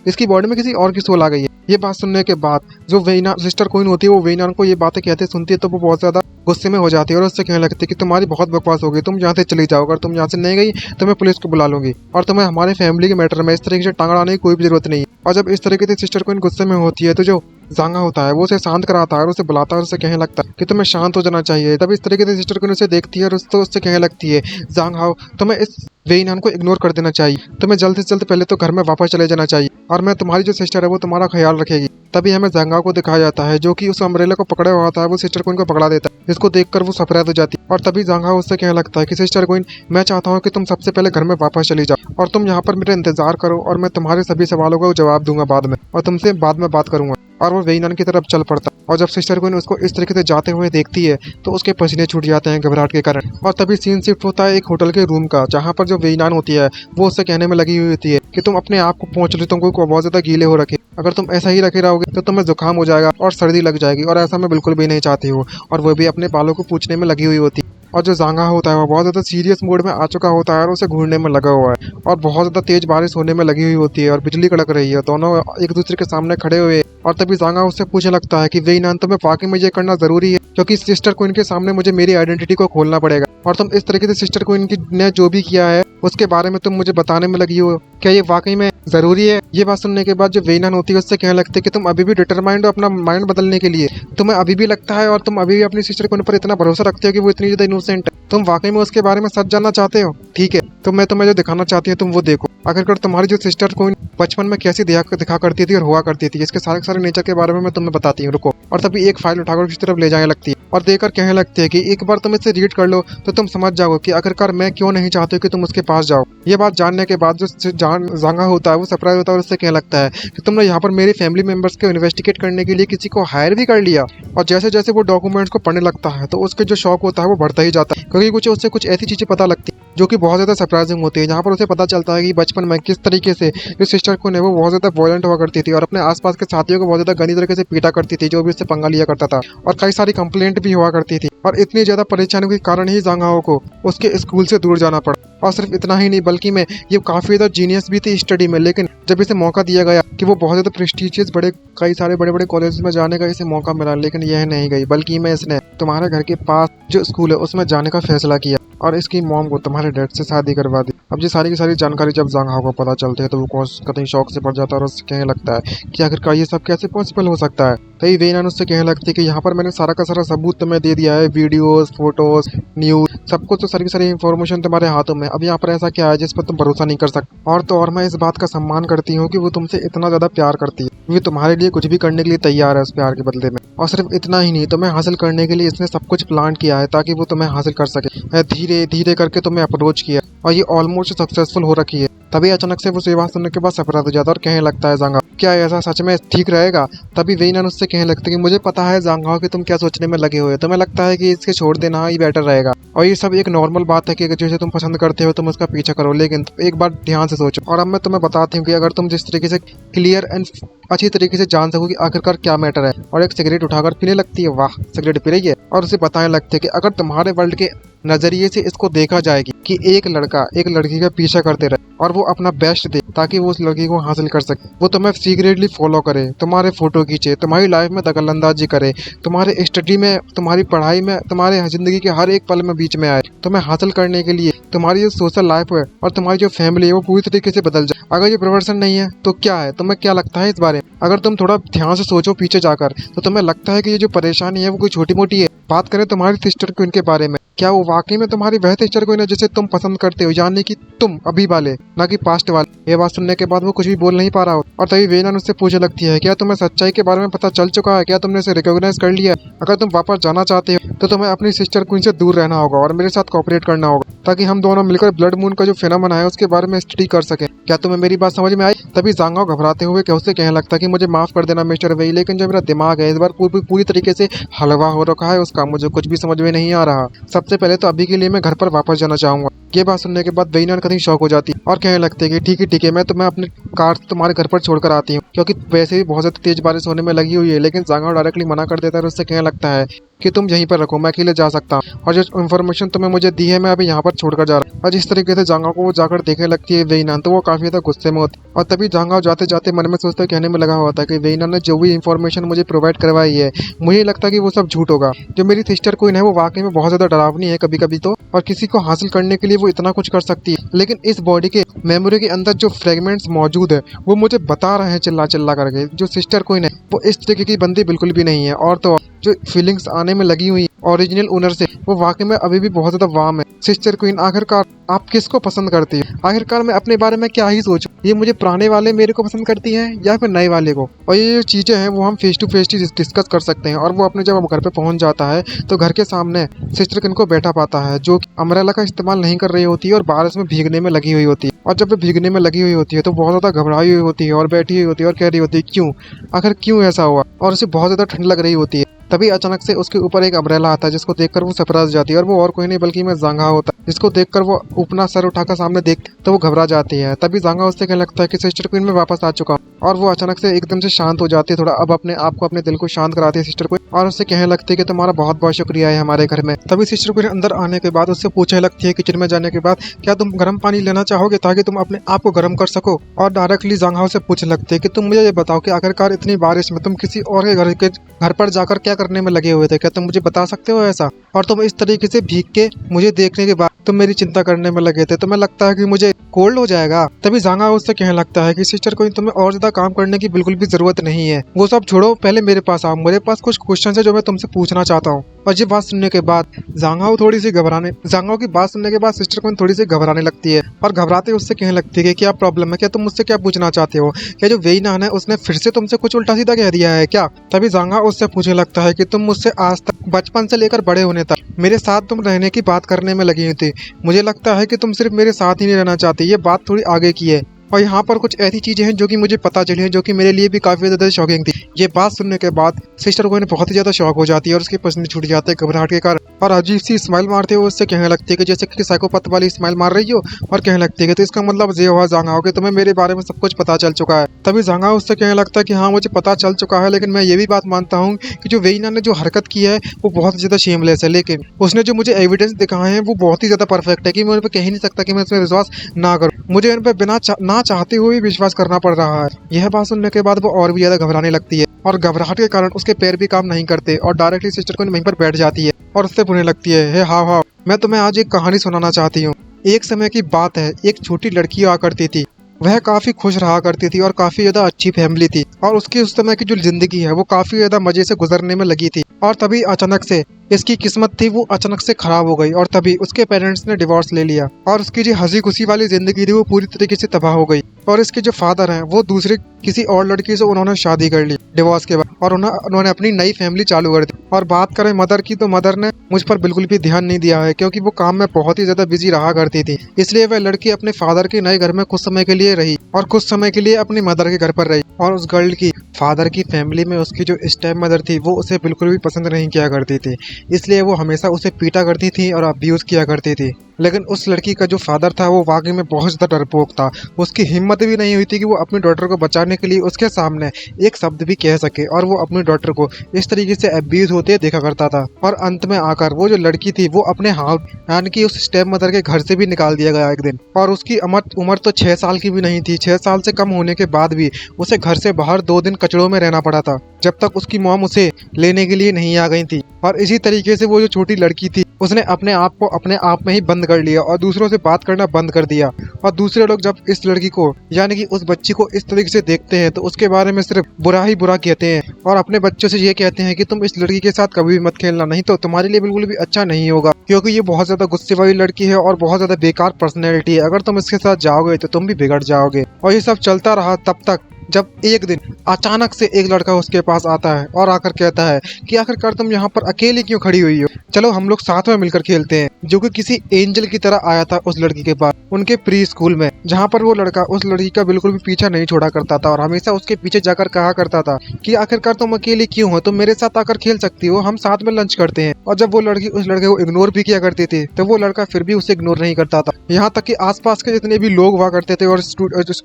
इसकी बॉडी में किसी और की सोल आ गई है। ये बात सुनने के बाद जो वेई नान सिस्टर क्वीन होती है वो वेई नान को ये बातें कहते सुनती है तो वो बहुत ज्यादा गुस्से में हो जाती है और उससे कहने लगती है कि तुम्हारी बहुत बकवास होगी, तुम यहाँ से चली जाओ, अगर तुम यहाँ से नहीं गई तो मैं पुलिस को बुला लूंगी और तुम्हें हमारे फैमिली के मैटर में इस तरीके से टांग अड़ाने की कोई भी जरूरत नहीं है। और जब इस तरीके से सिस्टर क्वीन गुस्से में होती है तो जो ज़ांग हाओ होता है वो उसे शांत कराता है और उसे बुलाता है और उसे कहने लगता है कि तुम्हें शांत हो जाना चाहिए। तब इस तरीके से सिस्टर क्वीन उसे देखती है और उससे कहने लगती है ज़ांग हाओ तुम्हें इस वेई नान को इग्नोर कर देना चाहिए, तुम्हें जल्द से जल्द पहले तो घर में वापस चले जाना चाहिए और मैं तुम्हारी जो सिस्टर है वो तुम्हारा ख्याल रखेगी। तभी हमें ज़ांग हाओ को दिखाया जाता है जो कि उस अम्ब्रेला को पकड़े हुआ होता है वो सिस्टर क्वीन को पकड़ा देता है, जिसको देखकर वो सरप्राइज हो जाती है। और तभी ज़ांग हाओ उससे कहने लगता है कि सिस्टर क्वीन मैं चाहता हूँ कि तुम सबसे पहले घर में वापस चली जाओ और तुम यहाँ पर मेरा इंतजार करो और मैं तुम्हारे सभी सवालों का जवाब दूंगा बाद में और तुमसे बाद में बात करूंगा। और वो वेई नान की तरफ चल पड़ता है और जब सिस्टर क्वीन उसको इस तरीके से जाते हुए देखती है तो उसके पसीने छूट जाते हैं घबराहट के कारण। और तभी सीन शिफ्ट होता है एक होटल के रूम का जहाँ पर जो वेई नान होती है वो उससे कहने में लगी हुई होती है कि तुम अपने आप को पहुंच लो, तुमको बहुत ज्यादा गीले हो रखे, अगर तुम ऐसा ही रखे रहोगे तो तुम्हें जुकाम हो जाएगा और सर्दी लग जाएगी और ऐसा मैं बिल्कुल भी नहीं चाहती हूँ। और वो भी अपने बालों को पूछने में लगी हुई होती है। और जो जांगा होता है वो बहुत ज्यादा सीरियस मोड में आ चुका होता है और उसे घूरने में लगा हुआ है और बहुत ज्यादा तेज बारिश होने में लगी हुई होती है और बिजली कड़क रही है। दोनों एक दूसरे के सामने खड़े हुए और तभी जांगा उससे पूछने लगता है कि वेइनान तुम्हें वाकई में ये करना जरूरी है, क्योंकि सिस्टर क्वीन के सामने मुझे मेरी आइडेंटिटी को खोलना पड़ेगा और तुम इस तरीके से सिस्टर क्वीन ने जो भी किया है उसके बारे में तुम मुझे बताने में लगी हो, क्या ये वाकई में जरूरी है? ये बात सुनने के बाद जो वेइनान होती है उससे कहने लगती है कि तुम अभी भी डिटरमाइंड हो अपना माइंड बदलने के लिए, तुम्हें अभी भी लगता है और तुम अभी भी अपनी सिस्टर क्वीन पर इतना भरोसा रखते हो कि वो इतनी ज्यादा इनोसेंट है, तुम वाकई में उसके बारे में सच जानना चाहते हो? ठीक है, तो मैं तुम्हें जो दिखाना चाहती हूँ तुम वो देखो। आखिरकार तुम्हारी जो सिस्टर क्वीन बचपन में कैसी दिखा करती थी और हुआ करती थी, इसके सारे सारे नेचर के बारे में मैं तुम्हें बताती हूँ, रुको। और तभी एक फाइल उठाकर उसकी तरफ ले जाने लगती है और देखकर कहने लगती है कि एक बार तुम इसे रीड कर लो तो तुम समझ जाओगे कि आखिरकार मैं क्यों नहीं चाहती कि तुम उसके पास जाओ। ये बात जानने के बाद जो जांगा होता है वो सरप्राइज होता है और उससे कहने लगता है कि तुमने यहाँ पर मेरी फैमिली मेंबर्स को इन्वेस्टिगेट करने के लिए किसी को हायर भी कर लिया। और जैसे जैसे वो डॉक्यूमेंट्स को पढ़ने लगता है तो उसके जो शौक होता है वो बढ़ता ही जाता है, क्योंकि उससे कुछ ऐसी चीजें पता लगती है जो कि बहुत ज्यादा सरप्राइजिंग होती है। यहाँ पर उसे पता चलता है कि बचपन में किस तरीके से जो सिस्टर को वो बहुत ज्यादा वॉयलेंट हुआ करती थी और अपने आसपास के साथियों को बहुत ज्यादा गंदी तरीके से पीटा करती थी जो भी उससे पंगा लिया करता था, और कई सारी कंप्लेंट भी हुआ करती थी। और इतनी ज्यादा परेशानियों के कारण ही जांगाओ को उसके स्कूल से दूर जाना पड़ा। और सिर्फ इतना ही नहीं बल्कि मैं ये काफी ज्यादा जीनियस भी थी स्टडी में, लेकिन जब इसे मौका दिया गया कि वो बहुत ज्यादा प्रेस्टिजियस कई सारे बड़े बड़े कॉलेज में जाने का इसे मौका मिला, लेकिन यह नहीं गई, बल्कि मैं इसने तुम्हारे घर के पास जो स्कूल है उसमें जाने का फैसला किया और इसकी मॉम को तुम्हारे डैड से शादी करवा दी। अब ये सारी की सारी जानकारी जब जांगहाओ को पता चलती है तो वो कतई शौक से पड़ जाता है और उससे कहने लगता है कि आखिरकार ये सब कैसे पॉसिबल हो सकता है। तभी वेइनान उससे कहने लगती है कि यहाँ पर मैंने सारा का सारा सबूत तुम्हें दे दिया है, वीडियोस, फोटोज, न्यूज, सब कुछ, तो सारी की सारी इन्फॉर्मेशन तुम्हारे हाथों में। अब यहाँ पर ऐसा क्या है जिस पर तुम भरोसा नहीं कर सकते? और तो और मैं इस बात का सम्मान करती हूँ कि वो तुमसे इतना ज्यादा प्यार करती है, वो तुम्हारे लिए कुछ भी करने के लिए तैयार है उस प्यार के बदले में। और सिर्फ इतना ही नहीं, तुम्हें हासिल करने के लिए इसने सब कुछ प्लान किया है ताकि वो तुम्हें हासिल कर सके। धीरे धीरे करके तुम्हें अप्रोच किया और ये ऑलमोस्ट सक्सेसफुल हो रखी है। तभी अचानक से वो ये बात सुनने के बाद सरप्राइज हो जाता है और कहने लगता है जांगा, क्या ऐसा सच में ठीक रहेगा? तभी वेइनान उससे कहने लगता है कि मुझे पता है जांगाओ कि तुम क्या सोचने में लगे हुए हो, तुम्हें लगता है कि इसके छोड़ देना ही बेटर रहेगा और ये सब एक नॉर्मल बात है कि जैसे तुम पसंद करते हो तुम उसका पीछा करो, लेकिन एक बार ध्यान से सोचो। और अब मैं तुम्हें बताती हूँ कि अगर तुम जिस तरीके से क्लियर एंड अच्छी तरीके से जान सको कि आखिरकार क्या मैटर है। और एक सिगरेट उठाकर पीने लगती है, वाह सिगरेट पी रही है, और उसे बताने लगते है कि अगर तुम्हारे वर्ल्ड के नजरिए से इसको देखा जाएगी कि एक लड़का एक लड़की का पीछा करते रहे और वो अपना बेस्ट दे ताकि वो उस लड़की को हासिल कर सके, वो तुम्हें सीक्रेटली फॉलो करे, तुम्हारे फोटो खींचे, तुम्हारी लाइफ में दखलंदाजी करे, तुम्हारे स्टडी में, तुम्हारी पढ़ाई में, तुम्हारे जिंदगी के हर एक पल में बीच में आए, तुम्हें हासिल करने के लिए तुम्हारी जो सोशल लाइफ है और तुम्हारी जो फैमिली है वो पूरी तरीके से बदल जाए। अगर ये प्रोफेशन नहीं है तो क्या है? तुम्हें क्या लगता है इस बारे में? अगर तुम थोड़ा ध्यान से सोचो पीछे जाकर तो तुम्हें लगता है कि ये जो परेशानी है वो कोई छोटी मोटी है। बात करें तुम्हारी सिस्टर क्वीन के बारे में, क्या वो वाकई में तुम्हारी वह सिस्टर क्वीन है जिसे तुम पसंद करते हो, यानी कि तुम अभी वाले, ना कि पास्ट वाले? ये बात सुनने के बाद वो कुछ भी बोल नहीं पा रहा हो और तभी वेइनान उससे पूछने लगती है, क्या तुम्हें सच्चाई के बारे में पता चल चुका है? क्या तुमने इसे रिकॉग्नाइज कर लिया है? अगर तुम वापस जाना चाहते हो तो तुम्हें अपनी सिस्टर क्वीन से दूर रहना होगा और मेरे साथ कोऑपरेट करना होगा ताकि हम दोनों मिलकर ब्लड मून का जो फिनोमेना है उसके बारे में स्टडी कर सके। क्या तुम्हें मेरी बात समझ में आई? तभी जांगाओ घबराते हुए उससे कहने लगता है कि मुझे माफ कर देना मिस्टर वेई, लेकिन जो मेरा दिमाग है इस बार पूरी तरीके से हलवा हो रखा है उसका, मुझे कुछ भी समझ में नहीं आ रहा। सबसे पहले तो अभी के लिए मैं घर पर वापस जाना चाहूंगा। ये बात सुनने के बाद वेइनान कहीं शौक हो जाती है और कहने लगते है कि ठीक है मैं तुम्हें अपने कार तुम्हारे घर पर छोड़कर आती हूँ, क्योंकि वैसे भी बहुत ज्यादा तेज बारिश होने में लगी हुई है। लेकिन जांगाओ डायरेक्टली मना कर देता है और उससे कहने लगता है कि तुम यहीं पर रखो, मैं अकेले जा सकता हूँ और जो इन्फॉर्मेशन तुम्हें मुझे दी है मैं अभी यहाँ पर छोड़कर जा रहा हूँ। और जिस तरीके से जांगाओ को वो जाकर देखने लगती है वेइनान, तो वो काफी ज्यादा गुस्से में होती है। और तभी जांगाओ जाते जाते मन में सोचते कहने में लगा हुआ था कि वेइनान ने जो भी इन्फॉर्मेशन मुझे प्रोवाइड करवाई है मुझे लगता है कि वो सब झूठ होगा। जो मेरी सिस्टर क्वीन है वो वाकई में बहुत ज्यादा डरावनी है कभी कभी तो, और किसी को हासिल करने के लिए वो इतना कुछ कर सकती है, लेकिन इस बॉडी के मेमोरी के अंदर जो फ्रेगमेंट्स मौजूद है वो मुझे बता रहे हैं चिल्ला चिल्ला करके जो सिस्टर क्वीन है वो इस तरीके की बंदी बिल्कुल भी नहीं है। और तो और जो फीलिंग्स आने में लगी हुई ओरिजिनल ओनर से वो वाकई में अभी भी बहुत ज्यादा वार्म है। सिस्टर क्वीन आखिरकार आप किसको पसंद करती है? आखिरकार मैं अपने बारे में क्या ही सोचूं, ये मुझे पुराने वाले मेरे को पसंद करती हैं या फिर नए वाले को? और ये जो चीजें हैं वो हम फेस टू फेस डिस्कस कर सकते हैं। और वो अपने जब घर पे पहुंच जाता है तो घर के सामने सिस्टर क्वीन को बैठा पाता है जो अम्ब्रेला का इस्तेमाल नहीं कर रही होती है और बारिश में भीगने में लगी हुई होती है। और जब वो भीगने में लगी हुई होती है तो बहुत ज्यादा घबराई हुई होती है और बैठी हुई होती है और कह रही होती है क्यों, आखिर क्यों ऐसा हुआ, और उसे बहुत ज्यादा ठंड लग रही होती है। तभी अचानक से उसके ऊपर एक अम्ब्रेला आता है जिसको देखकर वो सरप्राइज जाती है और वो और कोई नहीं बल्कि मैं जांगाओ होता है, जिसको देखकर वो अपना सर उठाकर सामने देख तो वो घबरा जाती है। तभी जांगाओ उससे कहने लगता है कि सिस्टर क्वीन में वापस आ चुका हूँ और वो अचानक से एकदम से शांत हो जाती है, थोड़ा अब अपने आप को अपने दिल को शांत कराती है सिस्टर को, और उससे कहने लगती है कि तुम्हारा बहुत बहुत शुक्रिया है हमारे घर में। तभी सिस्टर को अंदर आने के बाद उससे पूछने लगती है किचन में जाने के बाद, क्या तुम गर्म पानी लेना चाहोगे ताकि तुम अपने आप को गर्म कर सको। और डायरेक्टली जांग हाओ से पूछने लगती है कि तुम मुझे ये बताओ कि आखिरकार इतनी बारिश में तुम किसी और के घर पर जाकर क्या करने में लगे हुए थे, क्या तुम मुझे बता सकते हो ऐसा। और तुम इस तरीके से भीग के मुझे देखने के बाद तुम मेरी चिंता करने में लगे थे, तुम्हें लगता है कि मुझे कोल्ड हो जाएगा। तभी जांग हाओ उससे कहने लगता है कि सिस्टर को तुम्हें और ज्यादा काम करने की बिल्कुल भी जरूरत नहीं है, वो सब छोड़ो, पहले मेरे पास आओ, मेरे पास कुछ क्वेश्चन है जो मैं तुमसे पूछना चाहता हूँ। और ये बात सुनने के बाद जांग हाओ की बात सुनने के बाद सिस्टर को थोड़ी सी घबराने लगती है, और घबराते उससे कहने लगती है कि क्या प्रॉब्लम है, क्या तुम मुझसे क्या पूछना चाहते हो, क्या जो वेई नान है उसने फिर से तुमसे कुछ उल्टा सीधा कह दिया है क्या। तभी जांग हाओ उससे पूछने लगता है कि तुम मुझसे आज तक बचपन से लेकर बड़े होने तक मेरे साथ तुम रहने की बात करने में लगी हुई थी, मुझे लगता है कि तुम सिर्फ मेरे साथ ही नहीं रहना चाहती, ये बात थोड़ी आगे की है। और यहाँ पर कुछ ऐसी चीजें हैं जो कि मुझे पता चली हैं जो कि मेरे लिए भी काफी ज्यादा शॉकिंग थी। ये बात सुनने के बाद सिस्टर को बहुत ही ज्यादा शॉक हो जाती है और उसके पसीने छूट जाते हैं घबराहट के कारण, और अजीब सी स्माइल मारते हुए उससे कहने लगती है कि जैसे कि साइकोपैथ वाली स्माइल मार रही हो, और कहने लगती है कि तो इसका मतलब ये हुआ जांग हाओ कि तुम्हें मेरे बारे में सब कुछ पता चल चुका है। तभी जांग हाओ उससे कहने लगता है कि हाँ मुझे पता चल चुका है, लेकिन मैं ये भी बात मानता हूँ कि जो वेई नान ने जो हरकत की है वो बहुत ज्यादा शेमलेस है, लेकिन उसने जो मुझे एविडेंस दिखाए हैं वो बहुत ही ज्यादा परफेक्ट है कि मैं उन पर कह ही नहीं सकता कि मैं इसमें विश्वास ना करूँ, मुझे इन पर बिना ना चाहते हुए विश्वास करना पड़ रहा है। यह बात सुनने के बाद वो और भी ज्यादा घबराने लगती है, और घबराहट के कारण उसके पैर भी काम नहीं करते, और डायरेक्टली सिस्टर को वहीं पर बैठ जाती है और उससे पूछने लगती है, हे हाओ हाओ, मैं तुम्हें आज एक कहानी सुनाना चाहती हूँ। एक समय की बात है, एक छोटी लड़की हुआ करती थी, वह काफी खुश रहा करती थी और काफी ज्यादा अच्छी फैमिली थी, और उसकी उस समय की जो जिंदगी है वो काफी ज्यादा मजे से गुजरने में लगी थी। और तभी अचानक से इसकी किस्मत थी वो अचानक से खराब हो गई, और तभी उसके पेरेंट्स ने डिवोर्स ले लिया, और उसकी जो हंसी खुशी वाली जिंदगी थी वो पूरी तरीके से तबाह हो गई। और इसके जो फादर हैं वो दूसरे किसी और लड़की से उन्होंने शादी कर ली डिवोर्स के बाद, और उन्होंने अपनी नई फैमिली चालू कर दी। और बात करें मदर की, तो मदर ने मुझ पर बिल्कुल भी ध्यान नहीं दिया है, क्योंकि वो काम में बहुत ही ज्यादा बिजी रहा करती थी, इसलिए वह लड़की अपने फादर के नए घर में कुछ समय के लिए रही, और कुछ समय के लिए अपनी मदर के घर पर रही। और उस गर्ल की फादर की फैमिली में उसकी जो स्टेप मदर थी वो उसे बिल्कुल भी पसंद नहीं किया करती थी, इसलिए वो हमेशा उसे पीटा करती थी और अब्यूज किया करती थी। लेकिन उस लड़की का जो फादर था वो वाकई में बहुत ज्यादा डरपोक था, उसकी हिम्मत भी नहीं हुई थी कि वो अपनी डॉटर को बचाने के लिए उसके सामने एक शब्द भी कह सके, और वो अपनी डॉटर को इस तरीके से अब्यूज होते देखा करता था। और अंत में आकर वो जो लड़की थी वो अपने हाथ यानी कि उस स्टेप मदर के घर से भी निकाल दिया गया एक दिन, और उसकी उम्र तो 6 साल की भी नहीं थी, 6 साल से कम होने के बाद भी उसे घर से बाहर 2 दिन कचड़ों में रहना पड़ा था, जब तक उसकी मॉम उसे लेने के लिए नहीं आ गई थी। और इसी तरीके से वो जो छोटी लड़की थी उसने अपने आप को अपने आप में ही बंद कर लिया और दूसरों से बात करना बंद कर दिया। और दूसरे लोग जब इस लड़की को यानी कि उस बच्ची को इस तरीके से देखते हैं तो उसके बारे में सिर्फ बुरा ही बुरा कहते हैं, और अपने बच्चों से ये कहते हैं कि तुम इस लड़की के साथ कभी भी मत खेलना, नहीं तो तुम्हारे लिए बिल्कुल भी अच्छा नहीं होगा, क्योंकि ये बहुत ज्यादा गुस्से वाली लड़की है और बहुत ज्यादा बेकार पर्सनैलिटी है, अगर तुम इसके साथ जाओगे तो तुम भी बिगड़ जाओगे। और ये सब चलता रहा तब तक जब एक दिन अचानक से एक लड़का उसके पास आता है और आकर कहता है कि आखिरकार तुम यहाँ पर अकेली क्यों खड़ी हुई हो, चलो हम लोग साथ में मिलकर खेलते हैं। जो कि किसी एंजल की तरह आया था उस लड़की के पास उनके प्री स्कूल में, जहाँ पर वो लड़का उस लड़की का बिल्कुल भी पीछा नहीं छोड़ा करता था और हमेशा उसके पीछे जाकर कहा करता था कि आखिरकार तुम अकेली क्यों हो, तुम मेरे साथ आकर खेल सकती हो, हम साथ में लंच करते हैं। और जब वो लड़की उस लड़के को इग्नोर भी किया करती थी तो वो लड़का फिर भी उसे इग्नोर नहीं करता था, यहाँ तक कि आसपास के जितने भी लोग हुआ करते थे और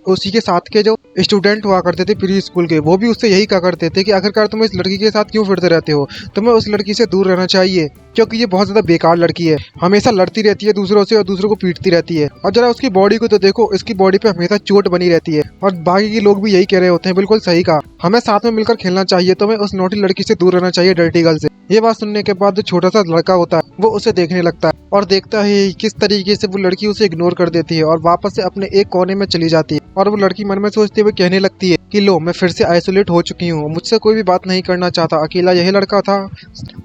उसी के साथ के जो स्टूडेंट हुआ करते थे प्री स्कूल के, वो भी उससे यही कहा करते थे कि आखिरकार तुम इस लड़की के साथ क्यों फिरते रहते हो, तुम्हें उस लड़की से दूर रहना चाहिए, क्योंकि ये बहुत ज्यादा बेकार लड़की है, हमेशा लड़ती रहती है दूसरों से और दूसरों को पीटती रहती है। और जरा उसकी बॉडी को तो देखो, इसकी बॉडी पे हमेशा चोट बनी रहती है। और बाकी के लोग भी यही कह रहे होते हैं, बिल्कुल सही कहा, हमें साथ में मिलकर खेलना चाहिए, तुम्हें उस नोटी लड़की से दूर रहना चाहिए, डर्टी गर्ल से। ये बात सुनने के बाद जो छोटा सा लड़का होता है वो उसे देखने लगता है और देखता है किस तरीके से वो लड़की उसे इग्नोर कर देती है और वापस से अपने एक कोने में चली जाती है। और वो लड़की मन में सोचते हुए कहने लगती है कि लो, मैं फिर से आइसोलेट हो चुकी हूँ, मुझसे कोई भी बात नहीं करना चाहता, अकेला यही लड़का था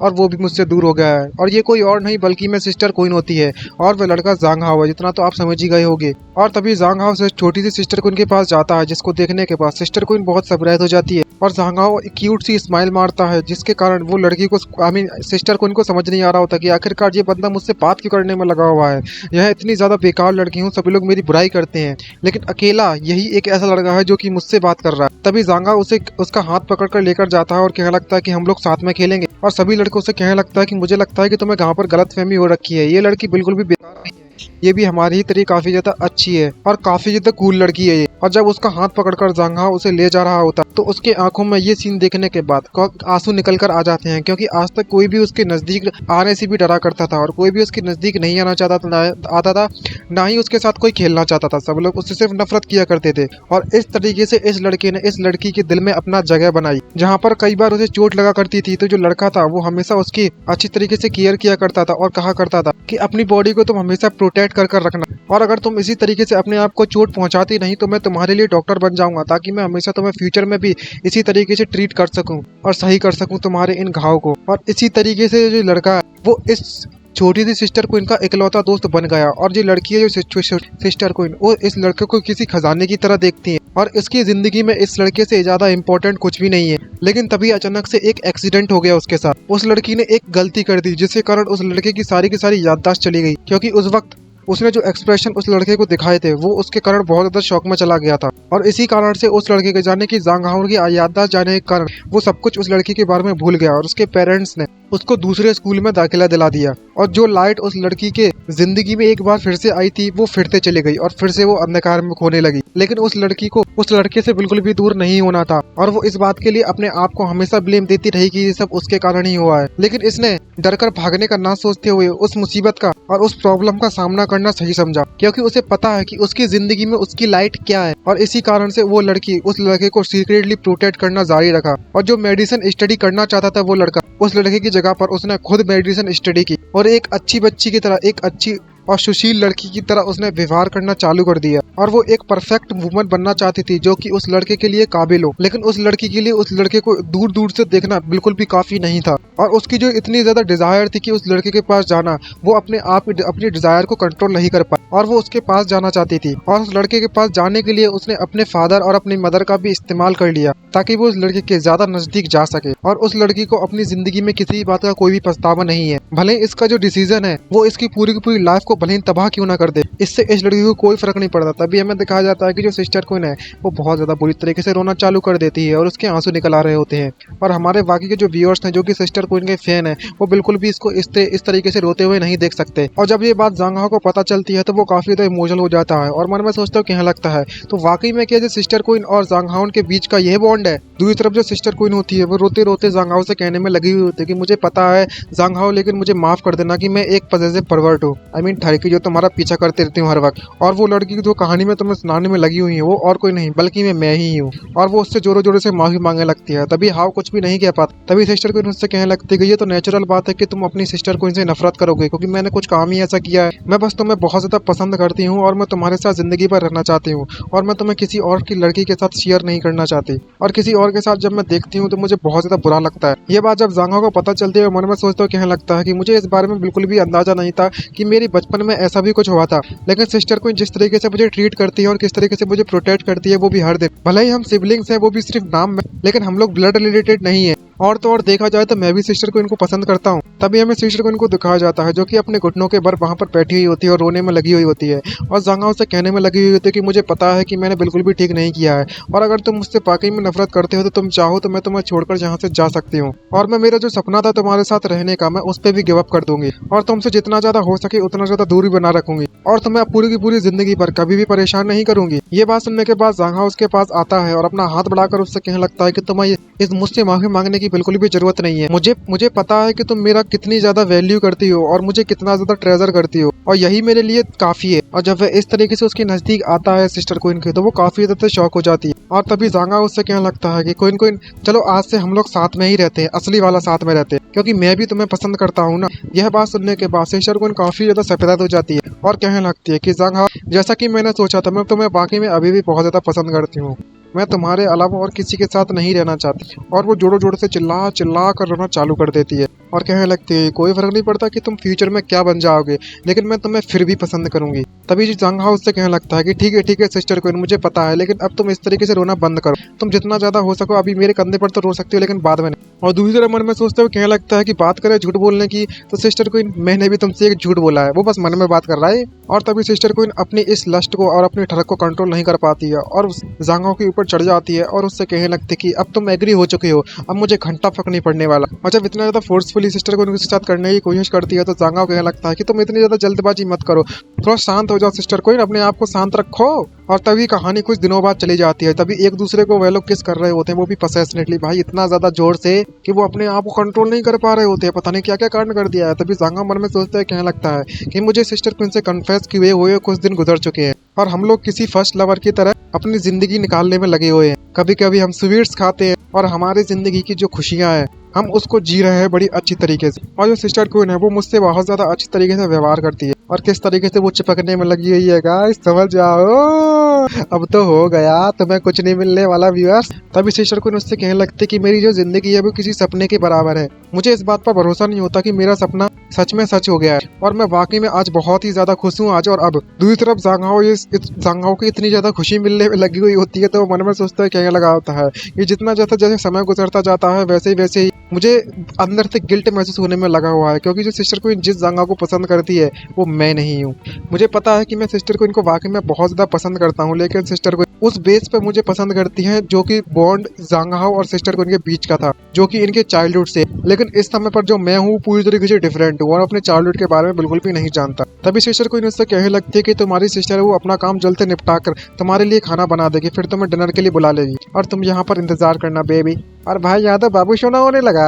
और वो भी मुझसे दूर हो गया है, और ये कोई और नहीं बल्कि मैं सिस्टर क्वीन होती है, और वह लड़का जांग हाओ है, जितना तो आप समझ ही गए होंगे। और तभी जांग हाओ से छोटी सी सिस्टर क्वीन के पास जाता है, जिसको देखने के बाद सिस्टर क्वीन बहुत सरप्राइज हो जाती है और जांग हाओ एक क्यूट सी स्माइल मारता है, जिसके कारण वो लड़की को सिस्टर क्वीन को समझ नहीं आ रहा होता कि आखिरकार ये बंदा मुझसे बात क्यों करने में लगा हुआ है, यह इतनी ज्यादा बेकार लड़की हूँ, सभी लोग मेरी बुराई करते हैं, लेकिन अकेला यही एक ऐसा लड़का है जो कि मुझसे बात कर रहा है। तभी जांग हाओ उसे उसका हाथ पकड़कर लेकर जाता है और कहने लगता है कि हम लोग साथ में खेलेंगे। और सभी लड़कों से कहने लगता है कि मुझे लगता है कि तुम्हें यहाँ पर गलतफहमी हो रखी है, ये लड़की बिल्कुल भी बेकार नहीं है, ये भी हमारी ही तरह काफी ज्यादा अच्छी है और काफी ज्यादा कूल लड़की है ये। और जब उसका हाथ पकड़कर जांगहाओ उसे ले जा रहा होता तो उसके आंखों में ये सीन देखने के बाद आंसू निकल कर आ जाते हैं, क्योंकि आज तक कोई भी उसके नजदीक आने से भी डरा करता था और कोई भी उसके नजदीक नहीं आना चाहता था, ना ही उसके साथ कोई खेलना चाहता था। सब लोग उससे सिर्फ नफरत किया करते थे। और इस तरीके से इस लड़के ने इस लड़की के दिल में अपना जगह बनाई, जहाँ पर कई बार उसे चोट लगा करती थी तो जो लड़का था वो हमेशा उसकी अच्छी तरीके से केयर किया करता था और कहा करता था कि अपनी बॉडी को तुम हमेशा प्रोटेक्ट कर रखना, और अगर तुम इसी तरीके से अपने आप को चोट पहुंचाती नहीं तो मैं तुम्हारे लिए डॉक्टर बन जाऊंगा, ताकि मैं हमेशा तुम्हें फ्यूचर में भी इसी तरीके से ट्रीट कर सकूं और सही कर सकूं तुम्हारे इन घाव को। और इसी तरीके से जो लड़का है वो इस छोटी सी सिस्टर क्वीन का इकलौता दोस्त बन गया। और जो लड़की है जो सिस्टर क्वीन, वो इस लड़के को किसी खजाने की तरह देखती है और इसकी जिंदगी में इस लड़के से ज्यादा इम्पोर्टेंट कुछ भी नहीं है। लेकिन तभी अचानक से एक एक्सीडेंट हो गया उसके साथ। उस लड़की ने एक गलती कर दी जिसके कारण उस लड़के की सारी याददाश्त चली गई, क्योंकि उस वक्त उसने जो एक्सप्रेशन उस लड़के को दिखाए थे वो उसके कारण बहुत ज्यादा शौक में चला गया था। और इसी कारण से उस लड़के के जाने की जांगहाओ की याददाश्त जाने के कारण वो सब कुछ उस लड़की के बारे में भूल गया और उसके पेरेंट्स ने उसको दूसरे स्कूल में दाखिला दिला दिया। और जो लाइट उस लड़की के जिंदगी में एक बार फिर से आई थी वो फिर से चली गई और फिर से वो अंधकार में खोने लगी। लेकिन उस लड़की को उस लड़के से बिल्कुल भी दूर नहीं होना था और वो इस बात के लिए अपने आप को हमेशा ब्लेम देती रही कि ये सब उसके कारण ही हुआ है। लेकिन इसने डरकर भागने का ना सोचते हुए उस मुसीबत का और उस प्रॉब्लम का सामना करना सही समझा, क्योंकि उसे पता है कि उसकी जिंदगी में उसकी लाइट क्या है। और इसी कारण से वो लड़की उस लड़के को सीक्रेटली प्रोटेक्ट करना जारी रखा। और जो मेडिसिन स्टडी करना चाहता था वो लड़का, उस लड़के की जगह पर उसने खुद मेडिसिन स्टडी की और एक अच्छी बच्ची की तरह, एक अच्छी और सुशील लड़की की तरह उसने व्यवहार करना चालू कर दिया। और वो एक परफेक्ट वुमन बनना चाहती थी जो कि उस लड़के के लिए काबिल हो। लेकिन उस लड़की के लिए उस लड़के को दूर दूर से देखना बिल्कुल भी काफी नहीं था। और उसकी जो इतनी ज्यादा डिजायर थी कि उस लड़के के पास जाना, वो अपने आप अपनी डिजायर को कंट्रोल नहीं कर पाई और वो उसके पास जाना चाहती थी। और उस लड़के के पास जाने के लिए उसने अपने फादर और अपनी मदर का भी इस्तेमाल कर लिया ताकि वो उस लड़के के ज्यादा नजदीक जा सके। और उस लड़की को अपनी जिंदगी में किसी बात का कोई भी पछतावा नहीं है, भले इसका जो डिसीजन है वो इसकी पूरी की पूरी लाइफ को भले तबाह क्यों ना कर दे, इससे इस लड़की को कोई फर्क नहीं पड़ता। तभी हमें दिखाया जाता है कि जो सिस्टर क्वीन है वो बहुत ज्यादा बुरी तरीके से रोना चालू कर देती है और उसके आंसू निकल आ रहे होते हैं। और हमारे बाकी के जो व्यूअर्स हैं जो कि सिस्टर क्वीन के फैन है वो बिल्कुल भी इसको इस तरीके से रोते हुए नहीं देख सकते। और जब ये बात जांगहाओ को पता चलती है तो वो काफी ज्यादा इमोशनल हो जाता है और मन में सोचता है क्या लगता है तो वाकई में क्या जो सिस्टर क्वीन और जांगहाओ के बीच का यह बॉन्ड है। दूसरी तरफ जो सिस्टर क्वीन होती है वो रोते रोते जांगहाओ से कहने में लगी हुई होती है कि मुझे पता है जांगहाओ, लेकिन मुझे माफ कर देना कि मैं एक पजेसिव परवर्ट हूँ, आई मीन ठरकी जो तुम्हारा पीछा करते रहती हूँ हर वक्त। और वो लड़की की जो कहानी में तुम्हें सुनाने में लगी हुई है वो और कोई नहीं बल्कि मैं ही हूँ। और वो उससे जोरों जोरों से माफी मांगने लगती है। तभी हाव कुछ भी नहीं कह पाता। तभी सिस्टर क्वीन उससे कहने लगती है ये तो नेचुरल बात है कि तुम अपनी सिस्टर क्वीन से नफरत करोगे, क्योंकि मैंने कुछ काम ही ऐसा किया है। मैं बस तुम्हें बहुत ज्यादा पसंद करती हूँ और मैं तुम्हारे साथ जिंदगी भर रहना चाहती हूँ और मैं तुम्हें किसी और की लड़की के साथ शेयर नहीं करना चाहती। और किसी और के साथ जब मैं देखती हूँ तो मुझे बहुत ज्यादा बुरा लगता है। ये बात जब जांगहाओ को पता चलती है मन में सोचता हूँ कहने लगता है कि मुझे इस बारे में बिल्कुल भी अंदाजा नहीं था कि मेरी बचपन में ऐसा भी कुछ हुआ था। लेकिन सिस्टर क्वीन जिस तरीके से मुझे ट्रीट करती है और किस तरीके से मुझे प्रोटेक्ट करती है वो भी हर दिन, भले ही हम सिबलिंग्स हैं वो भी सिर्फ नाम में, लेकिन हम लोग ब्लड रिलेटेड नहीं है। और तो और देखा जाए तो मैं भी सिस्टर क्वीन को पसंद करता हूँ। तभी हमें सिस्टर क्वीन को दिखाया जाता है जो कि अपने घुटनों के बल वहां पर बैठी हुई होती है और रोने में लगी हुई होती है और जांगहाओ से कहने में लगी हुई होती है कि मुझे पता है कि मैंने बिल्कुल भी ठीक नहीं किया है और अगर तुम मुझसे वाकई में नफरत करते हो तो तुम चाहो तो मैं तुम्हें छोड़कर यहाँ से जा सकती हूँ और मैं मेरा जो सपना था तुम्हारे साथ रहने का मैं उस पर भी गिव अप कर दूंगी और तुमसे जितना ज्यादा हो सके उतना ज्यादा दूरी बना रखूंगी और तुम्हें पूरी की पूरी जिंदगी पर कभी भी परेशान नहीं करूंगी। ये बात सुनने के बाद जांगहाओ उसके पास आता है और अपना हाथ बढ़ाकर उससे कहने लगता है कि तुम्हें इस मुझसे माफी मांगने की बिल्कुल भी जरूरत नहीं है। मुझे पता है कि तुम मेरा कितनी ज्यादा वैल्यू करती हो और मुझे कितना ज्यादा ट्रेजर करती हो और यही मेरे लिए काफी है। और जब वह इस तरीके से उसके नजदीक आता है सिस्टर क्वीन के तो वो काफी ज्यादा शौक हो जाती है और तभी जांगहाओ उससे कहने लगता है कि क्वीन चलो आज से हम लोग साथ में ही रहते हैं, असली वाला साथ में रहते हैं, क्योंकि मैं भी तुम्हें पसंद करता हूँ ना। यह बात सुनने के बाद सिस्टर क्वीन काफी ज्यादा सफेद हो जाती है और कहने लगती है कि जांगहाओ जैसा कि मैंने सोचा था मैं तुम्हें वाकई में अभी भी बहुत ज्यादा पसंद करती हूँ, मैं तुम्हारे अलावा और किसी के साथ नहीं रहना चाहती। और वो जोरों जोरों से चिल्ला कर रोना चालू कर देती है और कहने लगती है कोई फर्क नहीं पड़ता कि तुम फ्यूचर में क्या बन जाओगे, लेकिन मैं तुम्हें फिर भी पसंद करूंगी। तभी जांगहाओ उससे कहने लगता है कि ठीक है सिस्टर क्वीन मुझे पता है, लेकिन अब तुम इस तरीके से रोना बंद करो। तुम जितना ज्यादा हो सको अभी मेरे कंधे पर तो रो सकती हो लेकिन बाद में नहीं। और दूसरी तरफ मन में सोचते हुए कहने लगता है कि बात करें झूठ बोलने की तो सिस्टर क्वीन मैंने भी तुमसे एक झूठ बोला है, वो बस मन में बात कर रहा है। और तभी सिस्टर क्वीन अपनी इस लस्ट को और अपनी ठरक को कंट्रोल नहीं कर पाती है और जांगहाओ के ऊपर चढ़ जाती है और उससे कहने लगती है कि अब तुम एग्री हो चुके हो, अब मुझे घंटा फर्क नहीं पड़ने वाला। और जब इतना ज्यादा फोर्सफुली फोर्सफुली सिस्टर को उनके साथ करने की कोशिश करती है तो जांगाओ कहने लगता है कि तुम इतनी ज्यादा जल्दबाजी मत करो, थोड़ा शांत हो जाओ सिस्टर कोइन, अपने आप को शांत रखो। और तभी कहानी कुछ दिनों बाद चली जाती है। तभी एक दूसरे को वे लोग किस कर रहे होते हैं, वो भी पसेशनेटली भाई, इतना ज्यादा जोर से कि वो अपने आप को कंट्रोल नहीं कर पा रहे होते हैं। पता नहीं क्या क्या कांड कर दिया है। तभी जांगा मन में सोचता है, कहने लगता है कि मुझे सिस्टर क्वीन से कन्फेस किए हुए कुछ दिन गुजर चुके हैं और हम लोग किसी फर्स्ट लवर की तरह अपनी जिंदगी निकालने में लगे हुए हैं। कभी कभी हम स्वीट्स खाते हैं और हमारी जिंदगी की जो खुशियां हैं हम उसको जी रहे हैं बड़ी अच्छी तरीके से। और जो सिस्टर क्वीन है वो मुझसे बहुत ज्यादा अच्छी तरीके से व्यवहार करती है और किस तरीके से वो चिपकने में लगी हुई है गाइस, समझ जाओ। अब तो हो गया, तुम्हें कुछ नहीं मिलने वाला व्यूअर्स। तभी सिस्टर क्वीन उससे कहने लगती है कि मेरी जो जिंदगी है वो किसी सपने के बराबर है। मुझे इस बात पर भरोसा नहीं होता कि मेरा सपना सच में सच हो गया है और मैं वाकई में आज बहुत ही ज्यादा खुश हूँ आज और अब। दूसरी तरफ जांगाओ की इतनी ज्यादा खुशी मिलने में लगी हुई होती है तो मन में सोचता है, कहने लगा होता है कि जितना जैसे जैसे समय गुजरता जाता है वैसे ही मुझे अंदर से गिल्ट महसूस होने में लगा हुआ है, क्योंकि जो सिस्टर क्वीन जिस जांगाओ को पसंद करती है वो मैं नहीं हूँ। मुझे पता है कि मैं सिस्टर क्वीन को वाकई में बहुत ज्यादा पसंद करता हूँ, लेकिन सिस्टर क्वीन उस बेस पे मुझे पसंद करती है जो कि बॉन्ड जांगाओ और सिस्टर क्वीन के बीच का था, जो कि इनके चाइल्डहुड से। लेकिन इस समय पर जो मैं हूँ पूरी तरीके से डिफरेंट हूँ और अपने चाइल्डहुड के बारे में बिल्कुल भी नहीं जानता। तभी सिस्टर क्वीन उससे कहने लगती है कि तुम्हारी सिस्टर है वो अपना काम जल्द से निपटा कर तुम्हारे लिए खाना बना देगी, फिर तुम्हें डिनर के लिए बुला लेगी और तुम यहाँ पर इंतजार करना बेबी। और भाई यहाँ तो बाबू सोना होने लगा।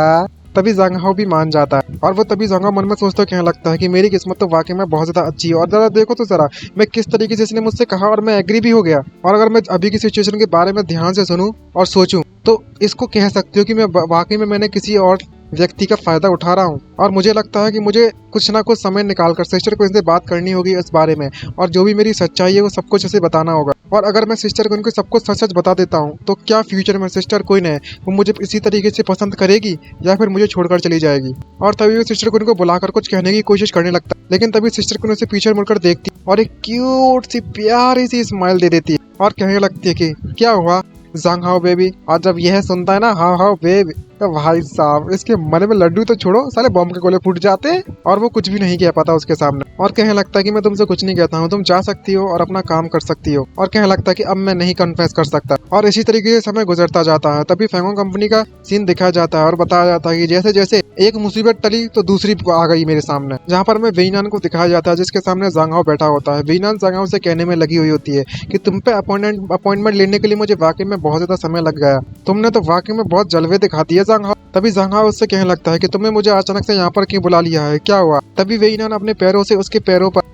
तभी जांगाओ भी मान जाता है और वो तभी जांगाओ मन में सोचता कहने लगता है कि मेरी किस्मत तो वाकई में बहुत ज्यादा अच्छी है। और जरा देखो तो जरा मैं किस तरीके से इसने मुझसे कहा और मैं एग्री भी हो गया। और अगर मैं अभी की सिचुएशन के बारे में ध्यान से सुनूं और सोचूं तो इसको कह सकती हूँ कि मैं वाकई में मैंने किसी और व्यक्ति का फायदा उठा रहा हूँ। और मुझे लगता है कि मुझे कुछ ना कुछ समय निकाल कर सिस्टर को इनसे बात करनी होगी इस बारे में और जो भी मेरी सच्चाई है वो सब कुछ इसे बताना होगा। और अगर मैं सिस्टर को इनको सब कुछ सच सच बता देता हूँ तो क्या फ्यूचर में सिस्टर कोइन है वो मुझे इसी तरीके से पसंद करेगी या फिर मुझे छोड़कर चली जाएगी। और तभी वो सिस्टर कोइन को बुलाकर कुछ कहने की कोशिश करने लगता है, लेकिन तभी सिस्टर कोइन उसे पीछे मुड़कर देखती और एक क्यूट सी प्यारी सी स्माइल दे देती है और कहने लगती है कि क्या हुआ जांगाओ बेबी। और जब यह सुनता है ना हाँ हाँ बेबी, तो भाई साहब इसके मन में लड्डू तो छोड़ो साले बॉम्ब के गोले फूट जाते हैं और वो कुछ भी नहीं कह पाता उसके सामने। और कहने लगता है कि मैं तुमसे कुछ नहीं कहता हूँ, तुम जा सकती हो और अपना काम कर सकती हो। और कहने लगता है कि अब मैं नहीं कन्फेस कर सकता। और इसी तरीके से समय गुजरता जाता है। तभी फैंगोंग कंपनी का सीन दिखाया जाता है और बताया जाता है कि जैसे जैसे एक मुसीबत टली तो दूसरी आ गई मेरे सामने, जहाँ पर मैं वेइनान को दिखाया जाता है जिसके सामने जांगाओ बैठा होता है। वेइनान जांगाओ से कहने में लगी हुई होती है कि तुम पे अपॉइंटमेंट लेने के लिए मुझे वाकई में बहुत ज्यादा समय लग गया, तुमने तो वाकई में बहुत जलवे दिखा दिए जांगाओ। तभी जांगाओ उससे कहने लगता है कि तुमने मुझे अचानक से यहाँ पर क्यों बुला लिया है, क्या हुआ। तभी वेइनान अपने पैरों से उसके पैरों पर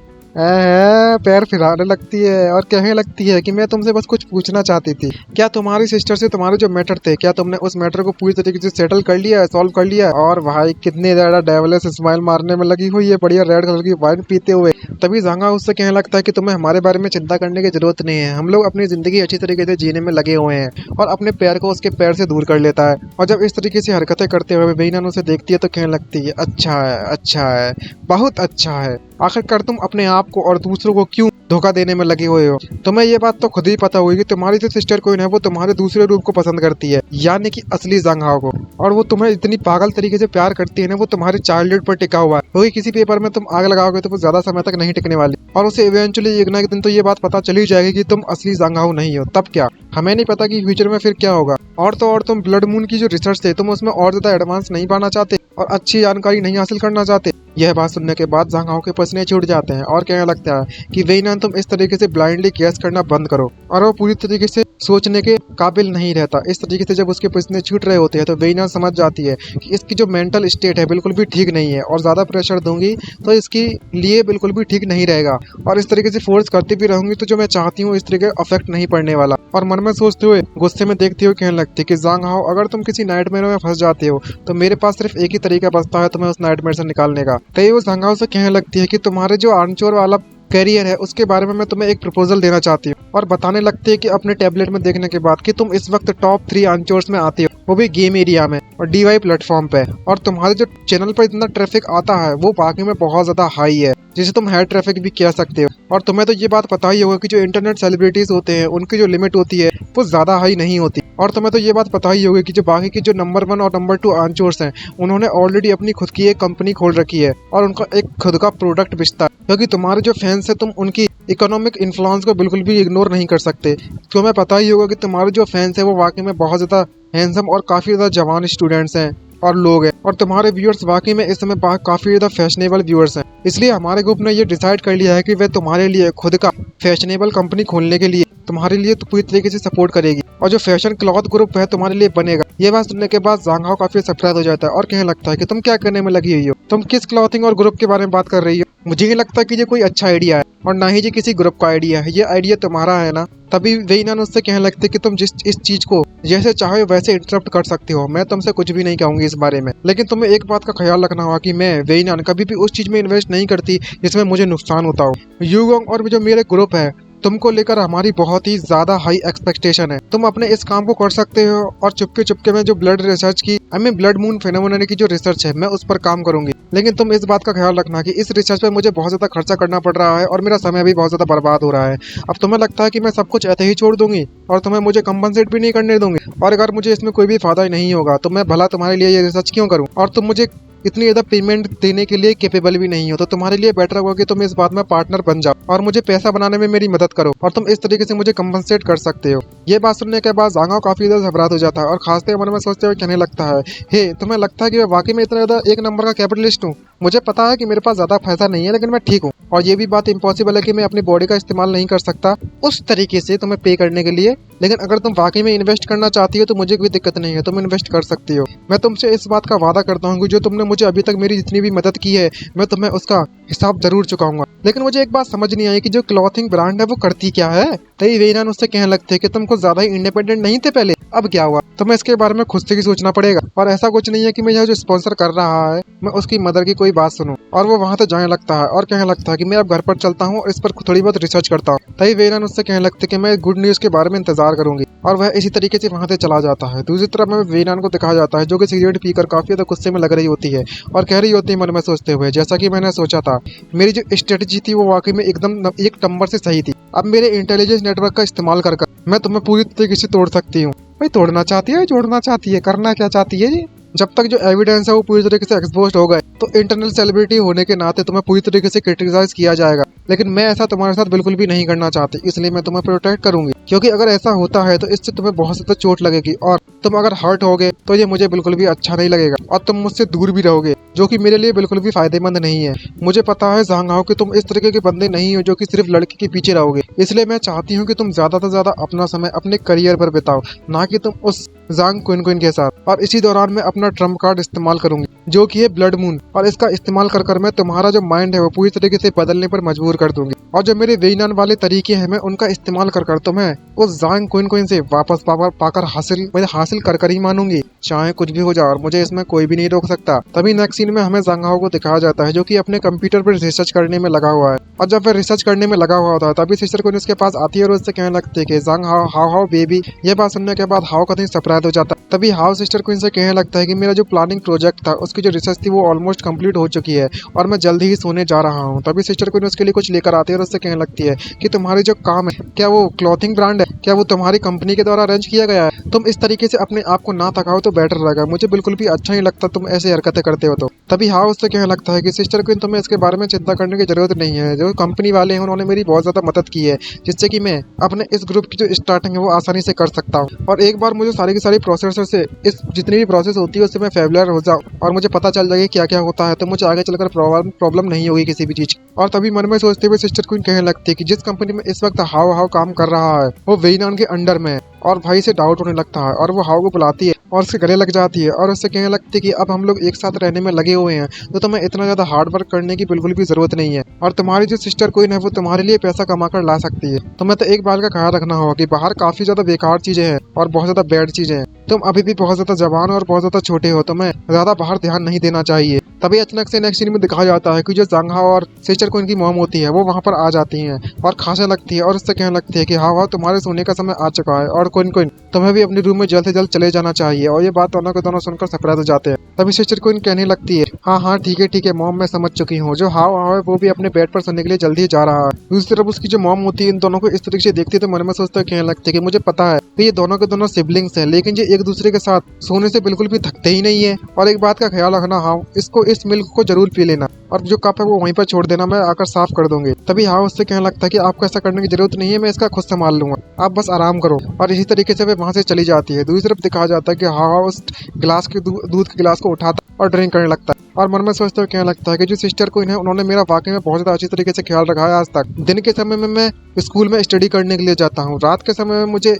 पैर फिराने लगती है और कहने लगती है कि मैं तुमसे बस कुछ पूछना चाहती थी, क्या तुम्हारी सिस्टर से तुम्हारे जो मैटर थे क्या तुमने उस मैटर को पूरी तरीके से सेटल कर लिया है, सॉल्व कर लिया है। और भाई कितनी ज्यादा डेविलिश स्माइल मारने में लगी हुई है बढ़िया रेड कलर की वाइन पीते हुए। तभी जांगा उससे कहने लगता है कि तुम्हें हमारे बारे में चिंता करने की जरूरत नहीं है, हम लोग अपनी जिंदगी अच्छी तरीके से जीने में लगे हुए हैं। और अपने पैर को उसके पैर से दूर कर लेता है और जब इस तरीके से हरकतें करते हुए वेइनान उसे देखती है तो कहने लगती है अच्छा है बहुत अच्छा है, आखिरकार तुम अपने आप को और दूसरों को क्यों धोखा देने में लगे हुए हो। तुम्हें ये बात तो खुद ही पता होगी कि तुम्हारी जो सिस्टर कोइन है वो तुम्हारे दूसरे रूप को पसंद करती है, यानी कि असली जांगाओ को। और वो तुम्हें इतनी पागल तरीके से प्यार करती है ना, वो तुम्हारे चाइल्डहुड पर टिका हुआ है, क्योंकि किसी पेपर में तुम आग लगाओगे तो वो ज्यादा समय तक नहीं टिकने वाली। और उसे इवेंचुअली एक ना एक दिन तो ये बात पता चली जाएगी कि तुम असली जांगाओ नहीं हो। तब क्या, हमें नहीं पता कि फ्यूचर में फिर क्या होगा। और तो और तुम ब्लड मून की जो रिसर्च थे तुम उसमें और ज्यादा एडवांस नहीं पाना चाहते और अच्छी जानकारी नहीं हासिल करना चाहते। यह बात सुनने के बाद जांगाओ के पसीने छूट जाते हैं और कहने लगता है कि वेइनान तुम इस तरीके से ब्लाइंडली गेस करना बंद करो। और वो पूरी तरीके से सोचने के काबिल नहीं रहता। इस तरीके से जब उसके पसीने छूट रहे होते हैं तो वेइनान समझ जाती है कि इसकी जो मेंटल स्टेट है बिल्कुल भी ठीक नहीं है और ज्यादा प्रेशर दूंगी तो इसके लिए बिल्कुल भी ठीक नहीं रहेगा। और इस तरीके से फोर्स करती भी रहूंगी तो जो मैं चाहती हूँ इस तरीके अफेक्ट नहीं पड़ने वाला। और मन में सोचते हुए गुस्से में देखते हुए कहने लगती है कि जांगाओ अगर तुम किसी नाइटमेयर में फंस जाते हो तो मेरे पास सिर्फ एक ही तरीका बचता है तुम्हें उस नाइटमेयर से निकालने का। तभी वो जांगाओ से कहने लगती है कि तुम्हारे जो आर्मचोर वाला करियर है उसके बारे में मैं तुम्हें एक प्रपोजल देना चाहती हूँ। और बताने लगती है कि अपने टैबलेट में देखने के बाद कि तुम इस वक्त टॉप 3 आर्मचोर्स में आती हो, वो भी गेम एरिया में और DY प्लेटफॉर्म पे। और तुम्हारे जो चैनल पर इतना ट्रैफिक आता है वो वाकई में बहुत ज्यादा हाई है, जिसे तुम हेड ट्रैफिक भी कह सकते हो। और तुम्हें तो ये बात पता ही होगा कि जो इंटरनेट सेलिब्रिटीज होते हैं उनकी जो लिमिट होती है वो ज्यादा हाई नहीं होती। और तुम्हें तो ये बात पता ही होगी कि जो बाकी की जो नंबर 1 और नंबर 2 आर्मचोर्स हैं उन्होंने ऑलरेडी अपनी खुद की एक कंपनी खोल रखी है और उनका एक खुद का प्रोडक्ट बेचता है, क्योंकि तुम्हारे जो फैंस है तुम उनकी इकोनॉमिक इन्फ्लुएंस को बिल्कुल भी इग्नोर नहीं कर सकते। तुम्हें पता ही होगा कि तुम्हारे जो फैंस है वो वाकई में बहुत ज्यादा हैंडसम और काफी ज्यादा जवान स्टूडेंट्स हैं और लोग हैं, और तुम्हारे व्यूअर्स वाकई में इस समय काफी ज्यादा फैशनेबल व्यूअर्स हैं। इसलिए हमारे ग्रुप ने ये डिसाइड कर लिया है कि वे तुम्हारे लिए खुद का फैशनेबल कंपनी खोलने के लिए तुम्हारे लिए तो पूरी तरीके से सपोर्ट करेगी, और जो फैशन क्लॉथ ग्रुप है तुम्हारे लिए बनेगा। ये बात सुनने के बाद जांग हाओ काफी सरप्राइज हो जाता है और कहने लगता है कि तुम क्या करने में लगी हुई हो, तुम किस क्लॉथिंग और ग्रुप के बारे में बात कर रही हो। मुझे नहीं लगता कि ये कोई अच्छा आइडिया है, और ना ही ये किसी ग्रुप का आइडिया है, ये आइडिया तुम्हारा है ना। तभी वेइनान उससे कहने लगते हैं कि तुम इस चीज को जैसे चाहो वैसे इंटरप्ट कर सकते हो, मैं तुमसे कुछ भी नहीं कहूंगी इस बारे में, लेकिन तुम्हें एक बात का ख्याल रखना होगा कि मैं वेइनान कभी भी उस चीज में इन्वेस्ट नहीं करती जिसमें मुझे नुकसान होता हो। यूगोंग और जो मेरे ग्रुप है तुमको लेकर हमारी बहुत ही ज्यादा हाई एक्सपेक्टेशन है। तुम अपने इस काम को कर सकते हो, और चुपके चुपके में जो ब्लड रिसर्च की ब्लड मून फेनोमेनन की जो रिसर्च है मैं उस पर काम करूंगी। लेकिन तुम इस बात का ख्याल रखना कि इस रिसर्च पे मुझे बहुत ज्यादा खर्चा करना पड़ रहा है और मेरा समय भी बहुत ज्यादा बर्बाद हो रहा है। अब तुम्हें लगता है कि मैं सब कुछ ऐसे ही छोड़ दूंगी और तुम्हें मुझे कंपनसेट भी नहीं करने दूंगी, और अगर मुझे इसमें कोई भी फायदा नहीं होगा तो मैं भला तुम्हारे लिए ये रिसर्च क्यों करूं, और तुम मुझे इतनी ज्यादा पेमेंट देने के लिए कैपेबल भी नहीं हो, तो तुम्हारे लिए बेटर होगा कि तुम इस बात में पार्टनर बन जाओ और मुझे पैसा बनाने में मेरी मदद करो, और तुम इस तरीके से मुझे कंपनसेट कर सकते हो। ये बात सुनने के बाद जांग हाओ काफी ज्यादा घबराहट हो जाता है और खासते मन में सोचते हुए कहने लगता है, हे तुम्हें लगता है कि मैं वाकई में इतना ज्यादा एक नंबर का कैपिटलिस्ट हूँ। मुझे पता है कि मेरे पास ज्यादा पैसा नहीं है, लेकिन मैं ठीक हूँ, और ये भी बात इम्पॉसिबल है कि मैं अपनी बॉडी का इस्तेमाल नहीं कर सकता उस तरीके से तुम्हें पे करने के लिए। लेकिन अगर तुम वाकई में इन्वेस्ट करना चाहती हो तो मुझे कोई दिक्कत नहीं है, तुम इन्वेस्ट कर सकती हो। मैं तुमसे इस बात का वादा करता हूँ कि जो तुमने मुझे अभी तक मेरी जितनी भी मदद की है मैं तुम्हें उसका हिसाब जरूर चुकाऊंगा। लेकिन मुझे एक बात समझ नहीं आई कि जो क्लॉथिंग ब्रांड है वो करती क्या है। तभी वेइनान उससे कहने लगते हैं कि तुम कुछ ज्यादा ही इंडिपेंडेंट नहीं थे पहले, अब क्या हुआ, तुम्हें इसके बारे में खुद से ही सोचना पड़ेगा। और ऐसा कुछ नहीं है कि मैं यह जो स्पॉन्सर कर रहा है मैं उसकी मदर की कोई बात सुनूं। और वो वहां से जाने लगता है और कहने लगता है कि मैं अब घर पर चलता हूँ और इस पर थोड़ी बहुत रिसर्च करता हूँ। तभी वेइनान उससे कहने लगते कि मैं गुड न्यूज के बारे में इंतजार करूंगी, और वह इसी तरीके से वहां से चला जाता है। दूसरी तरफ में वेइनान को दिखाया जाता है जो कि सिगरेट पीकर काफी ज्यादा गुस्से में लग रही होती है और कह रही होती है मन में सोचते हुए, जैसा कि मैंने सोचा था, मेरी जो स्ट्रेटेजी थी वो वाकई में एकदम एक नंबर से सही थी। अब मेरे इंटेलिजेंस नेटवर्क का इस्तेमाल कर मैं तुम्हें पूरी तरीके से तोड़ सकती हूँ। भाई तोड़ना चाहती है, जोड़ना चाहती है, करना क्या चाहती है ये? जब तक जो एविडेंस है वो पूरी तरीके से एक्सपोज हो गए तो इंटरनल सेलिब्रिटी होने के नाते तुम्हें पूरी तरीके से क्रिटिसाइज किया जाएगा। लेकिन मैं ऐसा तुम्हारे साथ बिल्कुल भी नहीं करना चाहती, इसलिए मैं तुम्हें प्रोटेक्ट करूंगी, क्योंकि अगर ऐसा होता है तो इससे तुम्हें बहुत ज्यादा चोट लगेगी और तुम अगर हर्ट होगे तो ये मुझे बिल्कुल भी अच्छा नहीं लगेगा, और तुम मुझसे दूर भी रहोगे जो कि मेरे लिए बिल्कुल भी फायदेमंद नहीं है। मुझे पता है जांग हाओ कि तुम इस तरीके के बंदे नहीं हो जो कि सिर्फ लड़की के पीछे रहोगे, इसलिए मैं चाहती हूँ कि तुम ज्यादा से ज्यादा अपना समय अपने करियर पर बिताओ, ना कि तुम उस जांग क्विन के साथ। और इसी दौरान मैं अपना ट्रम्प कार्ड इस्तेमाल करूंगी जो कि है ब्लड मून, और इसका इस्तेमाल कर मैं तुम्हारा जो माइंड है वो पूरी तरीके से बदलने पर मजबूर कर दूंगी, और जो मेरे वेइनान वाले तरीके हैं मैं उनका इस्तेमाल कर तुम्हें उस जांग क्विन से वापस पाकर हासिल कर ही मानूंगी, चाहे कुछ भी हो जाए, और मुझे इसमें कोई भी नहीं रोक सकता। तभी नेक्स्ट सीन में हमें जांग हाओ को दिखाया जाता है जो कि अपने कंप्यूटर पर रिसर्च करने में लगा हुआ है, और जब वह रिसर्च करने में लगा हुआ होता है तभी सिस्टर क्वीन उसके पास आती है और उससे कहने लगती है कि जांग हाओ हाओ हाओ बेबी। ये बात सुनने के बाद हाओ कहीं सरप्राइज हो जाता है। तभी हाओ सिस्टर क्वीन से कहने लगता है कि मेरा जो प्लानिंग प्रोजेक्ट था उसकी जो रिसर्च थी वो ऑलमोस्ट कंप्लीट हो चुकी है और मैं जल्दी ही सोने जा रहा हूँ। तभी सिस्टर क्वीन उसके लिए कुछ लेकर आती है और उससे कहने लगती है कि तुम्हारी जो काम है क्या वो क्लॉथिंग ब्रांड है, क्या वो तुम्हारी कंपनी के द्वारा अरेंज किया गया है? तुम इस तरीके से अपने आप को ना थकाओ तो बेटर रहेगा, मुझे बिल्कुल भी अच्छा नहीं लगता तुम ऐसी हरकतें करते हो। तो तभी हाओ उससे कहने लगता है कि सिस्टर क्वीन तुम्हें इसके बारे में चिंता करने की जरूरत नहीं है, जो कंपनी वाले हैं उन्होंने मेरी बहुत ज्यादा मदद की है जिससे कि मैं अपने इस ग्रुप की जो स्टार्टिंग है वो आसानी से कर सकता हूँ, और एक बार मुझे सारी की सारी प्रोसेसर से इस जितनी भी प्रोसेस होती है उससे मैं फेमिलियर हो जाऊँ और मुझे पता चल जाएगा क्या क्या होता है, तो मुझे आगे चलकर प्रॉब्लम नहीं होगी किसी भी चीज। और तभी मन में सोचते हुए सिस्टर क्वीन कहने लगती है कि जिस कंपनी में इस वक्त हाओ हाओ काम कर रहा है वो वेइनान के अंडर में है, और भाई से डाउट होने लगता है और वो हाओ को बुलाती है और उसके गले लग जाती है और उससे कहने लगती है कि अब हम लोग एक साथ रहने में लगे हुए हैं तो तुम्हें इतना ज्यादा हार्ड वर्क करने की बिल्कुल भी जरूरत नहीं है, और तुम्हारी जो सिस्टर क्वीन है वो तुम्हारे लिए पैसा कमा कर ला सकती है। तुम्हें तो एक बात का ख्याल रखना होगा कि बाहर काफी ज्यादा बेकार चीजें हैं और बहुत ज्यादा बैड चीजें हैं, तुम अभी भी बहुत ज्यादा जवान और बहुत ज्यादा छोटे हो, तुम्हें ज्यादा बाहर ध्यान नहीं देना चाहिए। तभी अचानक से नेक्स्ट सीन में दिखाया जाता है कि जो जांग हाओ और सिस्टर क्वीन की मॉम होती है वो वहाँ पर आ जाती हैं और खांसने लगती है और उससे कहने लगती है कि हाओ हाओ तुम्हारे सोने का समय आ चुका है और क्वीन तुम्हें भी अपने रूम में जल्द से जल्द चले जाना चाहिए। और ये बात दोनों के दोनों सुनकर सरप्राइज हो जाते हैं। तभी सिस्टर क्वीन कहने लगती है हाँ हाँ ठीक है मॉम, मैं समझ चुकी हूँ, जो हाओ हाओ है वो भी अपने बेड पर सोने के लिए जल्दी जा रहा है। दूसरी तरफ उसकी जो मॉम होती है इन दोनों को इस तरीके से देखती है तो मन में सोचते कहने लगती है कि मुझे पता है कि ये दोनों के दोनों सिबलिंग्स हैं, लेकिन ये एक दूसरे के साथ सोने से बिल्कुल भी थकते ही नहीं है। और एक बात का ख्याल रखना, हाँ इसको इस मिल्क को जरूर पी लेना, और जो कप है वो वहीं पर छोड़ देना, मैं आकर साफ कर दूंगी। तभी हाओ उससे कहने लगता है कि आपको ऐसा करने की जरूरत नहीं है, मैं इसका खुद संभाल लूंगा, आप बस आराम करो। और इसी तरीके से वे वहां से चली जाती है। दूसरी तरफ दिखाया जाता है कि हाओ उस गिलास के दूध के गिलास को उठाता और ड्रिंक करने लगता है और मन में सोचते हुए कहने लगता है कि जो सिस्टर को उन्होंने मेरा वाकई में बहुत ज्यादा अच्छी तरीके से ख्याल रखा है आज तक। दिन के समय में मैं स्कूल में स्टडी करने के लिए जाता हूँ, रात के समय में मुझे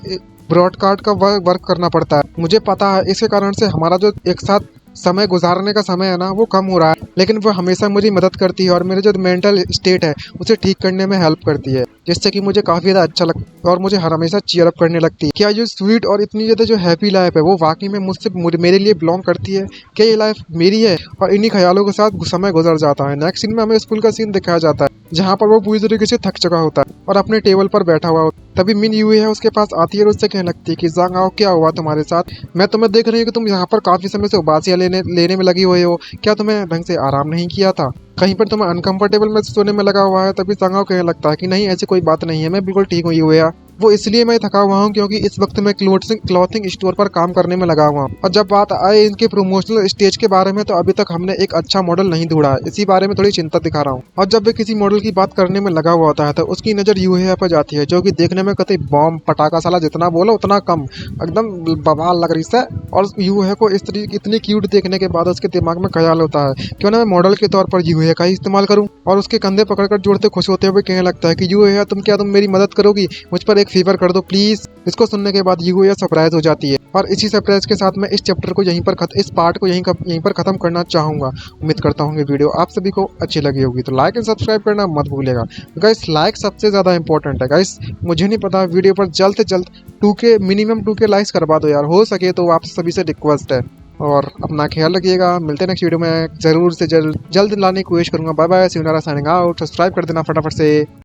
ब्रॉडकास्ट का वर्क करना पड़ता है। मुझे पता है इसके कारण से हमारा जो एक साथ समय गुजारने का समय है ना वो कम हो रहा है, लेकिन वो हमेशा मुझे मदद करती है और मेरे जो मेंटल स्टेट है उसे ठीक करने में हेल्प करती है, जिससे कि मुझे काफी ज्यादा अच्छा लगता है और मुझे हर हमेशा चीयर अप करने लगती है। क्या ये स्वीट और इतनी ज्यादा जो हैप्पी लाइफ है वो वाकई में मेरे लिए बिलोंग करती है? क्या ये लाइफ मेरी है? और इन्हीं ख्यालों के साथ समय गुजर जाता है। नेक्स्ट सीन में हमें स्कूल का सीन दिखाया जाता है जहाँ पर वो पूरी तरीके से थक चुका होता है और अपने टेबल पर बैठा हुआ होता है। तभी मिन यूए है उसके पास आती है और उससे कहने लगती है कि ज़ांग हाओ, क्या हुआ तुम्हारे साथ? मैं तुम्हें देख रही हूँ कि तुम यहाँ पर काफी समय से उबासियाँ लेने में लगी हुए हो, क्या तुम्हें ढंग से आराम नहीं किया था? कहीं पर तुम्हें अनकंफर्टेबल में सोने में लगा हुआ है? तभी ज़ांग हाओ कहने लगता है कि नहीं, ऐसी कोई बात नहीं है, मैं बिल्कुल ठीक हूँ यूए। वो इसलिए मैं थका हुआ हूँ क्योंकि इस वक्त मैं क्लॉथिंग स्टोर पर काम करने में लगा हुआ हूँ। और जब बात आए इनके प्रमोशनल स्टेज के बारे में तो अभी तक हमने एक अच्छा मॉडल नहीं ढूंढा है, इसी बारे में थोड़ी चिंता दिखा रहा हूँ। और जब वे किसी मॉडल की बात करने में लगा हुआ होता है तो उसकी नज़र यूहे पर जाती है, जो कि देखने में कतई बॉम्ब पटाखा साला जितना बोलो उतना कम, एकदम बवाल लग रही है। और यूहे को इस तरीके इतनी क्यूट देखने के बाद उसके दिमाग में ख्याल होता है क्यों ना मैं मॉडल के तौर पर यूहे का ही इस्तेमाल करूँ। और उसके कंधे पकड़कर जोड़ते खुश होते हुए कहने लगता है कि यूहे तुम मेरी मदद करोगी, मुझ पर एक फेवर कर दो प्लीज। इसको सुनने के बाद यूए सरप्राइज हो जाती है और इसी सरप्राइज के साथ मैं इस चैप्टर को इस पार्ट को यहीं पर खत्म करना चाहूंगा। उम्मीद करता हूँ वीडियो आप सभी को अच्छी लगी होगी, तो लाइक एंड सब्सक्राइब करना मत भूलिएगा गाइस। लाइक सबसे ज्यादा इंपॉर्टेंट है गाइस। मुझे नहीं पता, वीडियो पर जल्द से जल्द 2K मिनिमम 2K लाइक्स करवा दो यार, हो सके तो आप सभी से रिक्वेस्ट है। और अपना ख्याल रखिएगा, मिलते हैं नेक्स्ट वीडियो में, जरूर से जल्द लाने की कोशिश करूंगा। Bye bye, see you, signing out. Subscribe कर देना फटाफट से।